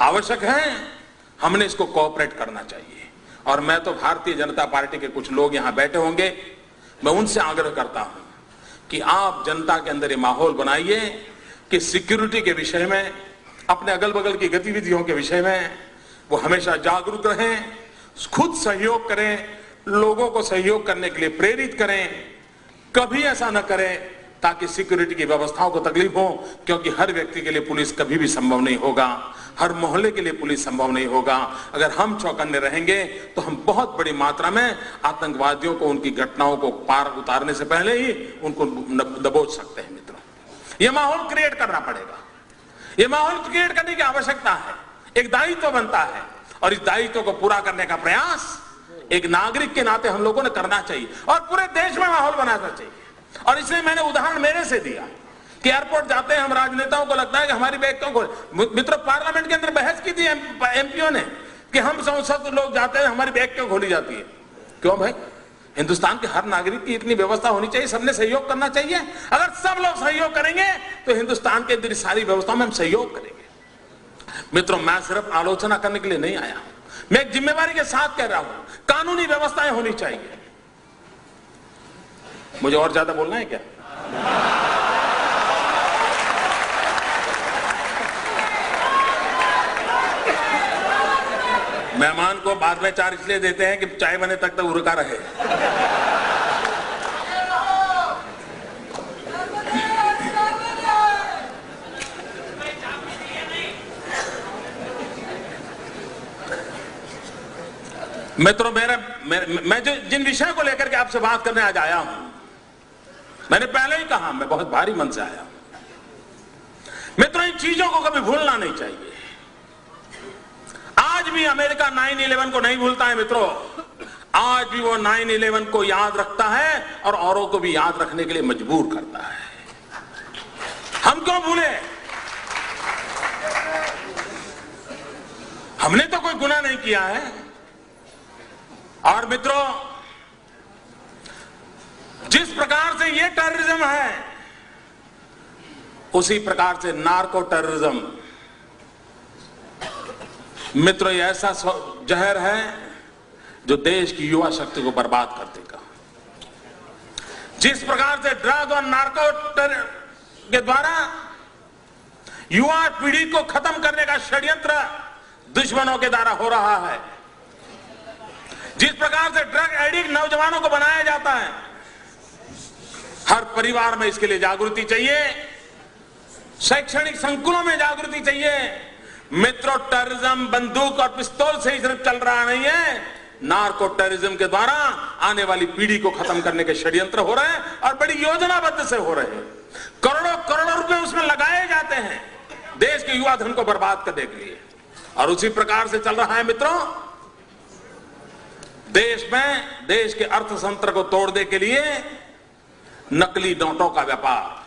आवश्यक है, हमने इसको कोऑपरेट करना चाहिए। और मैं तो भारतीय जनता पार्टी के कुछ लोग यहां बैठे होंगे, मैं उनसे आग्रह करता हूं कि आप जनता के अंदर ये माहौल बनाइए कि सिक्योरिटी के विषय में, अपने अगल बगल की गतिविधियों के विषय में वो हमेशा जागरूक रहें, खुद सहयोग करें, लोगों को सहयोग करने के लिए प्रेरित करें। कभी ऐसा न करें ताकि सिक्योरिटी की व्यवस्थाओं को तकलीफ हो, क्योंकि हर व्यक्ति के लिए पुलिस कभी भी संभव नहीं होगा, हर मोहल्ले के लिए पुलिस संभव नहीं होगा। अगर हम चौकन्ने रहेंगे तो हम बहुत बड़ी मात्रा में आतंकवादियों को उनकी घटनाओं को पार उतारने से पहले ही उनको दबोच सकते हैं। मित्रों, यह माहौल क्रिएट करना पड़ेगा, यह माहौल क्रिएट करने की आवश्यकता है, एक दायित्व बनता है, और इस दायित्व को पूरा करने का प्रयास एक नागरिक के नाते हम लोगों ने करना चाहिए और पूरे देश में माहौल बनाना चाहिए। और इसलिए मैंने उदाहरण मेरे से दिया कि एयरपोर्ट जाते हैं हम, राजनेताओं को लगता है कि हमारी बैग क्यों खोले। मित्रों, पार्लियामेंट के अंदर बहस की थी एमपीओ ने कि हम संसद लोग जाते हैं, हमारी बैग क्यों खोली जाती है। क्यों भाई, हिंदुस्तान के हर नागरिक की इतनी व्यवस्था होनी चाहिए, सबने सहयोग करना चाहिए। अगर सब लोग सहयोग करेंगे तो हिंदुस्तान के अंदर सारी व्यवस्थाओं में हम सहयोग करेंगे। मित्रों, मैं सिर्फ आलोचना करने के लिए नहीं आया हूं, मैं एक जिम्मेवारी के साथ कह रहा हूं, कानूनी व्यवस्थाएं होनी चाहिए। मुझे और ज्यादा बोलना है क्या? मेहमान को बाद में चार इसलिए देते हैं कि चाय बने तक रुका रहे। मित्रों, मैं जिन विषयों को लेकर के आपसे बात करने आज आया हूं, मैंने पहले ही कहा, मैं बहुत भारी मन से आया हूं। मित्रों, इन चीजों को कभी भूलना नहीं चाहिए। आज भी अमेरिका 9/11 को नहीं भूलता है मित्रों, आज भी वो 9/11 को याद रखता है और औरों को भी याद रखने के लिए मजबूर करता है। हम क्यों भूले? हमने तो कोई गुनाह नहीं किया है। और मित्रों, जिस प्रकार से ये टेररिज्म है, उसी प्रकार से नार्को टेररिज्म, मित्रों, ये ऐसा जहर है जो देश की युवा शक्ति को बर्बाद कर देगा। जिस प्रकार से ड्रग और नार्को के द्वारा युवा पीढ़ी को खत्म करने का षड्यंत्र दुश्मनों के द्वारा हो रहा है, जिस प्रकार से ड्रग एडिक्ट नौजवानों को बनाया जाता है, हर परिवार में इसके लिए जागृति चाहिए, शैक्षणिक संकुलों में जागृति चाहिए। मित्रों, टेररिज्म बंदूक और पिस्तौल से ही सिर्फ चल रहा नहीं है, नार्को टेररिज्म के द्वारा आने वाली पीढ़ी को खत्म करने के षड्यंत्र हो रहे हैं और बड़ी योजनाबद्ध से हो रहे हैं। करोड़ों करोड़ों रुपए उसमें लगाए जाते हैं देश के युवा धन को बर्बाद करने के लिए। और उसी प्रकार से चल रहा है मित्रों, देश में देश के अर्थतंत्र को तोड़ने के लिए नकली नोटों का व्यापार।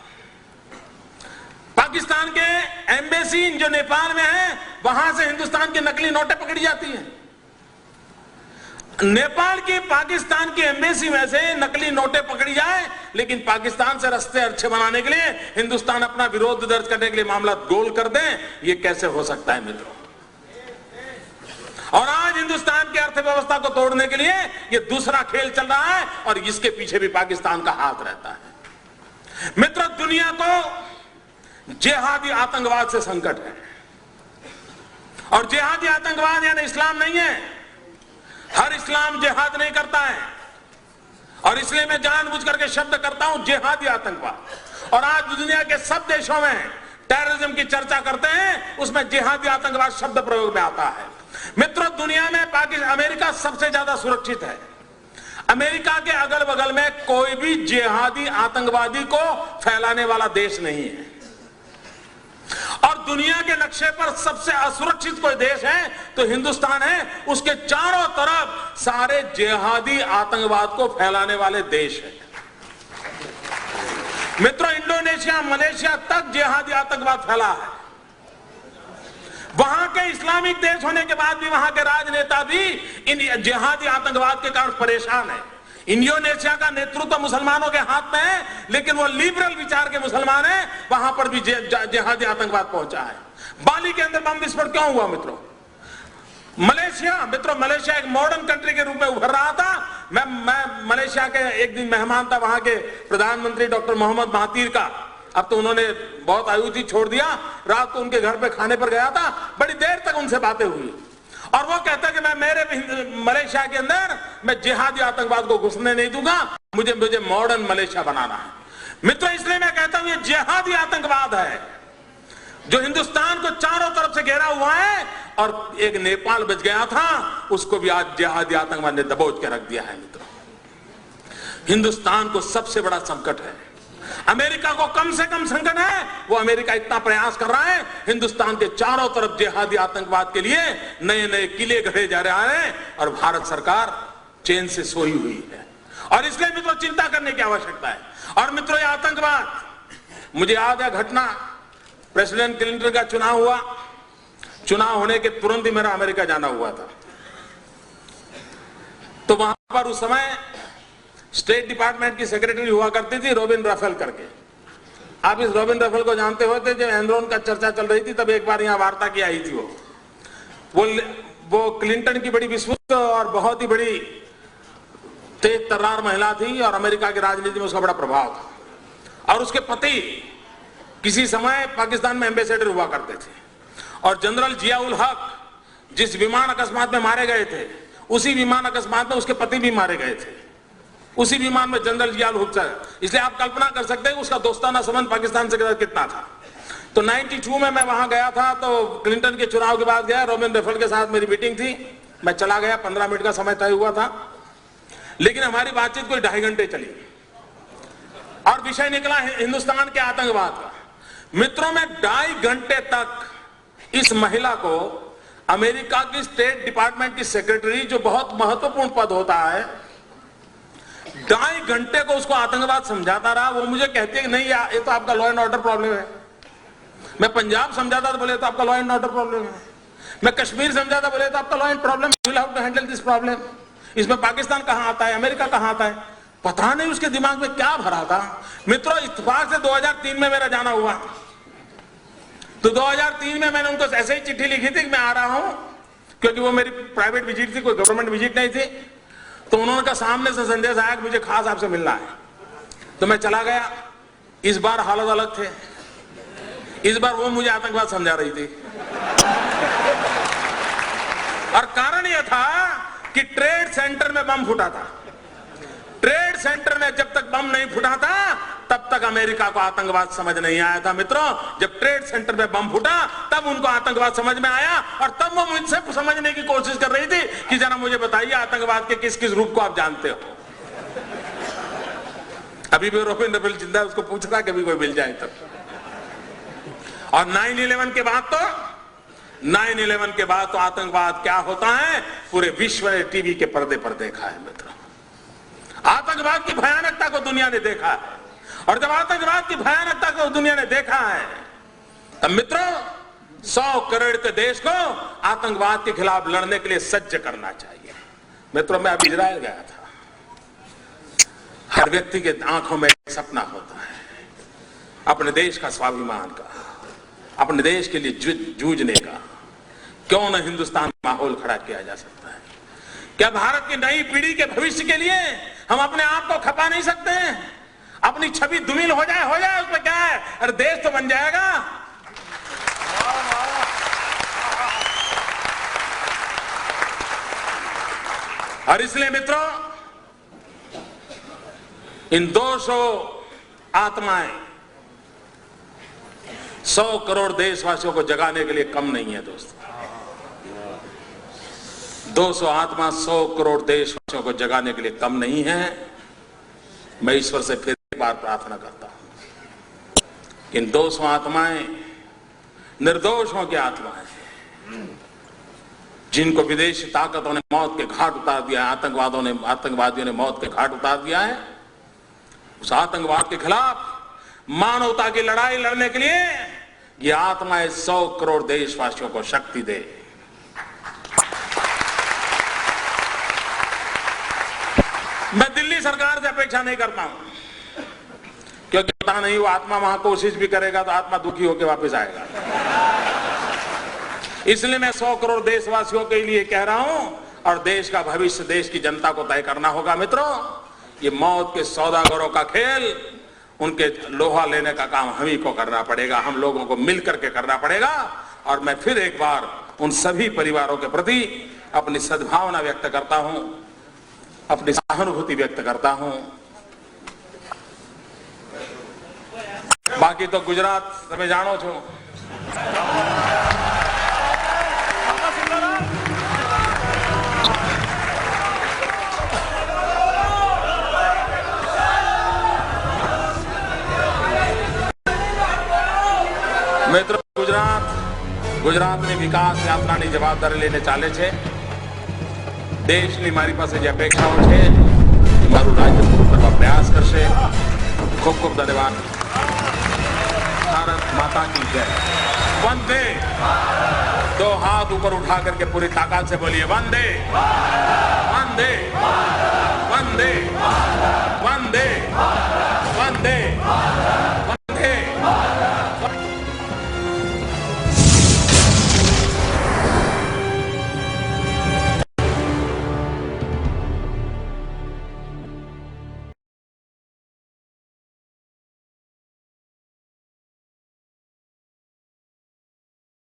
पाकिस्तान के एम्बेसी जो नेपाल में है, वहां से हिंदुस्तान की नकली नोटें पकड़ी जाती हैं। नेपाल की पाकिस्तान की एम्बेसी में से नकली नोटें पकड़ी जाए, लेकिन पाकिस्तान से रास्ते अच्छे बनाने के लिए हिंदुस्तान अपना विरोध दर्ज करने के लिए मामला गोल कर दे, ये कैसे हो सकता है मित्रों? और आज हिंदुस्तान की अर्थव्यवस्था को तोड़ने के लिए ये दूसरा खेल चल रहा है और इसके पीछे भी पाकिस्तान का हाथ रहता है। मित्रों, दुनिया को जिहादी आतंकवाद से संकट है और जिहादी आतंकवाद यानी इस्लाम नहीं है। हर इस्लाम जिहाद नहीं करता है और इसलिए मैं जानबूझ करके शब्द करता हूं जिहादी आतंकवाद। और आज दुनिया के सब देशों में टेररिज्म की चर्चा करते हैं, उसमें जिहादी आतंकवाद शब्द प्रयोग में आता है। मित्रों, दुनिया में अमेरिका सबसे ज्यादा सुरक्षित है। अमेरिका के अगल बगल में कोई भी जिहादी आतंकवादी को फैलाने वाला देश नहीं है। और दुनिया के नक्शे पर सबसे असुरक्षित कोई देश है तो हिंदुस्तान है। उसके चारों तरफ सारे जिहादी आतंकवाद को फैलाने वाले देश हैं। मित्रों, इंडोनेशिया, मलेशिया तक जिहादी आतंकवाद फैला है। वहां के इस्लामिक देश होने के बाद भी वहां के राजनेता भी इन जिहादी आतंकवाद के कारण परेशान है। इंडोनेशिया का नेतृत्व मुसलमानों के हाथ में है, लेकिन वो लिबरल विचार के मुसलमान हैं, वहां पर भी जिहादी आतंकवाद पहुंचा है। बाली के अंदर बम विस्फोट क्यों हुआ मित्रों? मलेशिया एक मॉडर्न कंट्री के रूप में उभर रहा था। मैं मलेशिया के एक दिन मेहमान था, वहां के प्रधानमंत्री डॉक्टर मोहम्मद महातीर का। अब तो उन्होंने बहुत आयु थी, छोड़ दिया। रात को उनके घर पे खाने पर गया था, बड़ी देर तक उनसे बातें हुई और वो कहता कि मैं मेरे मलेशिया के अंदर मैं जिहादी आतंकवाद को घुसने नहीं दूंगा, मुझे मॉडर्न मलेशिया बनाना है। मित्रों, इसलिए मैं कहता हूं ये जिहादी आतंकवाद है जो हिंदुस्तान को चारों तरफ से घेरा हुआ है। और एक नेपाल बच गया था, उसको भी आज जिहादी आतंकवाद ने दबोच के रख दिया है। मित्रों, हिंदुस्तान को सबसे बड़ा संकट है। अमेरिका को कम से कम संकट है। वो अमेरिका इतना प्रयास कर रहा है, हिंदुस्तान के चारों तरफ जिहादी आतंकवाद के लिए नए नए किले गढ़े जा रहे हैं और भारत सरकार चैन से सोई हुई है। और इसलिए मित्रों चिंता करने की आवश्यकता है। और मित्रों, ये आतंकवाद, मुझे याद है घटना, प्रेसिडेंट क्लिंटन का चुनाव हुआ। चुनाव होने के तुरंत ही मेरा अमेरिका जाना हुआ था। तो वहां पर उस समय स्टेट डिपार्टमेंट की सेक्रेटरी हुआ करती थी रोबिन राफेल करके। आप इस रोबिन राफेल को जानते होते, जब एनरॉन का चर्चा चल रही थी तब एक बार यहां वार्ता की आई थी। वो क्लिंटन की बड़ी विश्वस्त और बहुत ही बड़ी तेज तर्रार महिला थी और अमेरिका की राजनीति में उसका बड़ा प्रभाव था। और उसके पति किसी समय पाकिस्तान में एम्बेसडर हुआ करते थे। और जनरल जियाउल हक जिस विमान अकस्मात में मारे गए थे, उसी विमान अकस्मात में उसके पति भी मारे गए थे। उसी विमान में जनरल जियाउल हक था। इसलिए आप कल्पना कर सकते हैं उसका दोस्ताना संबंध पाकिस्तान से कितना था। तो 92 में मैं वहां गया था, तो क्लिंटन के चुनाव के बाद गया। रोबिन राफेल के साथ मेरी मीटिंग थी, मैं चला गया। 15 मिनट का समय तय हुआ था, लेकिन हमारी बातचीत कोई 2.5 घंटे चली और विषय निकला हिंदुस्तान के आतंकवाद का। मित्रों, में 2.5 घंटे तक इस महिला को अमेरिका की स्टेट डिपार्टमेंट की सेक्रेटरी, जो बहुत महत्वपूर्ण पद होता है, 2.5 घंटे को उसको आतंकवाद समझाता रहा। वो मुझे कहती है कि नहीं, ये तो आपका लॉ एंड ऑर्डर प्रॉब्लम है। मैं पंजाब समझाता तो बोले तो आपका लॉ एंड ऑर्डर प्रॉब्लम है। मैं कश्मीर समझाता बोले तो आपका law and problem, you will have to handle this problem. इसमें पाकिस्तान कहां आता है, अमेरिका कहां आता है, पता नहीं उसके दिमाग में क्या भरा था। मित्रों, इत्तेफाक से 2003 में मेरा जाना हुआ। तो 2003 में मैंने उनको ऐसे ही चिट्ठी लिखी थी कि मैं आ रहा हूं, क्योंकि वो मेरी प्राइवेट विजिट थी, कोई गवर्नमेंट विजिट नहीं थी। तो उन्होंने कहा सामने से संदेश आया कि मुझे खास आपसे मिलना है। तो मैं चला गया। इस बार हालत अलग थे। इस बार वो मुझे आतंकवाद समझा रही थी और कारण यह था कि ट्रेड सेंटर में बम फूटा था। ट्रेड सेंटर में जब तक बम नहीं फूटा था तब तक अमेरिका को आतंकवाद समझ नहीं आया था मित्रों। जब ट्रेड सेंटर में बम फूटा तब उनको आतंकवाद समझ में आया, और तब वो मुझसे समझने की कोशिश कर रही थी कि जरा मुझे बताइए आतंकवाद के किस किस रूप को आप जानते हो। अभी भी रोबिन रफेल जिंदा है, उसको पूछ रहा कभी कोई मिल जाए तब। और 9/11 के बाद तो आतंकवाद क्या होता है पूरे विश्व ने टीवी के पर्दे पर देखा है मित्रों। आतंकवाद की भयानकता को दुनिया ने देखा है, और जब आतंकवाद की भयानकता को दुनिया ने देखा है तब मित्रों 100 करोड़ के देश को आतंकवाद के खिलाफ लड़ने के लिए सज्ज करना चाहिए। मित्रों, मैं अब इजराइल गया था। हर व्यक्ति के आंखों में सपना होता है अपने देश का स्वाभिमान का, अपने देश के लिए जूझने का। क्यों न हिंदुस्तान में माहौल खड़ा किया जा सकता है? क्या भारत की नई पीढ़ी के भविष्य के लिए हम अपने आप को खपा नहीं सकते हैं? अपनी छवि धूमिल हो जाए उसमें क्या है, अरे देश तो बन जाएगा। और इसलिए मित्रों, इन 200 आत्माएं 100 करोड़ देशवासियों को जगाने के लिए कम नहीं है दोस्तों। 200 आत्मा 100 करोड़ देशवासियों को जगाने के लिए कम नहीं है। मैं ईश्वर से फिर एक बार प्रार्थना करता हूं, इन 200 आत्माएं निर्दोषों की आत्माएं जिनको विदेशी ताकतों ने मौत के घाट उतार दिया है, आतंकवादियों ने मौत के घाट उतार दिया है, उस आतंकवाद के खिलाफ मानवता की लड़ाई लड़ने के लिए ये आत्माएं 100 करोड़ देशवासियों को शक्ति दे। मैं दिल्ली सरकार से अपेक्षा नहीं करता हूं, क्योंकि पता नहीं वो आत्मा वहां कोशिश भी करेगा तो आत्मा दुखी होकर वापस आएगा। इसलिए मैं 100 करोड़ देशवासियों के लिए कह रहा हूं, और देश का भविष्य देश की जनता को तय करना होगा मित्रों। ये मौत के सौदागरों का खेल, उनके लोहा लेने का काम हम ही को करना पड़ेगा, हम लोगों को मिल करके करना पड़ेगा। और मैं फिर एक बार उन सभी परिवारों के प्रति अपनी सद्भावना व्यक्त करता हूं, अपनी सहानुभूति व्यक्त करता हूं। बाकी तो गुजरात તમે જાણો છો, મિત્રો ગુજરાતની વિકાસ યાત્રાની જવાબદારી લઈને ચાલે છે। દેશની મારી પાસે જે અપેક્ષાઓ છે એ મારું રાજ્ય પૂરું કરવા પ્રયાસ કરશે। ખૂબ ખૂબ ધન્યવાદ। भारत माता की जय। वंदे। 2 हाथ ऊपर उठा करके पूरी ताकत से बोलिए वंदे वंदे।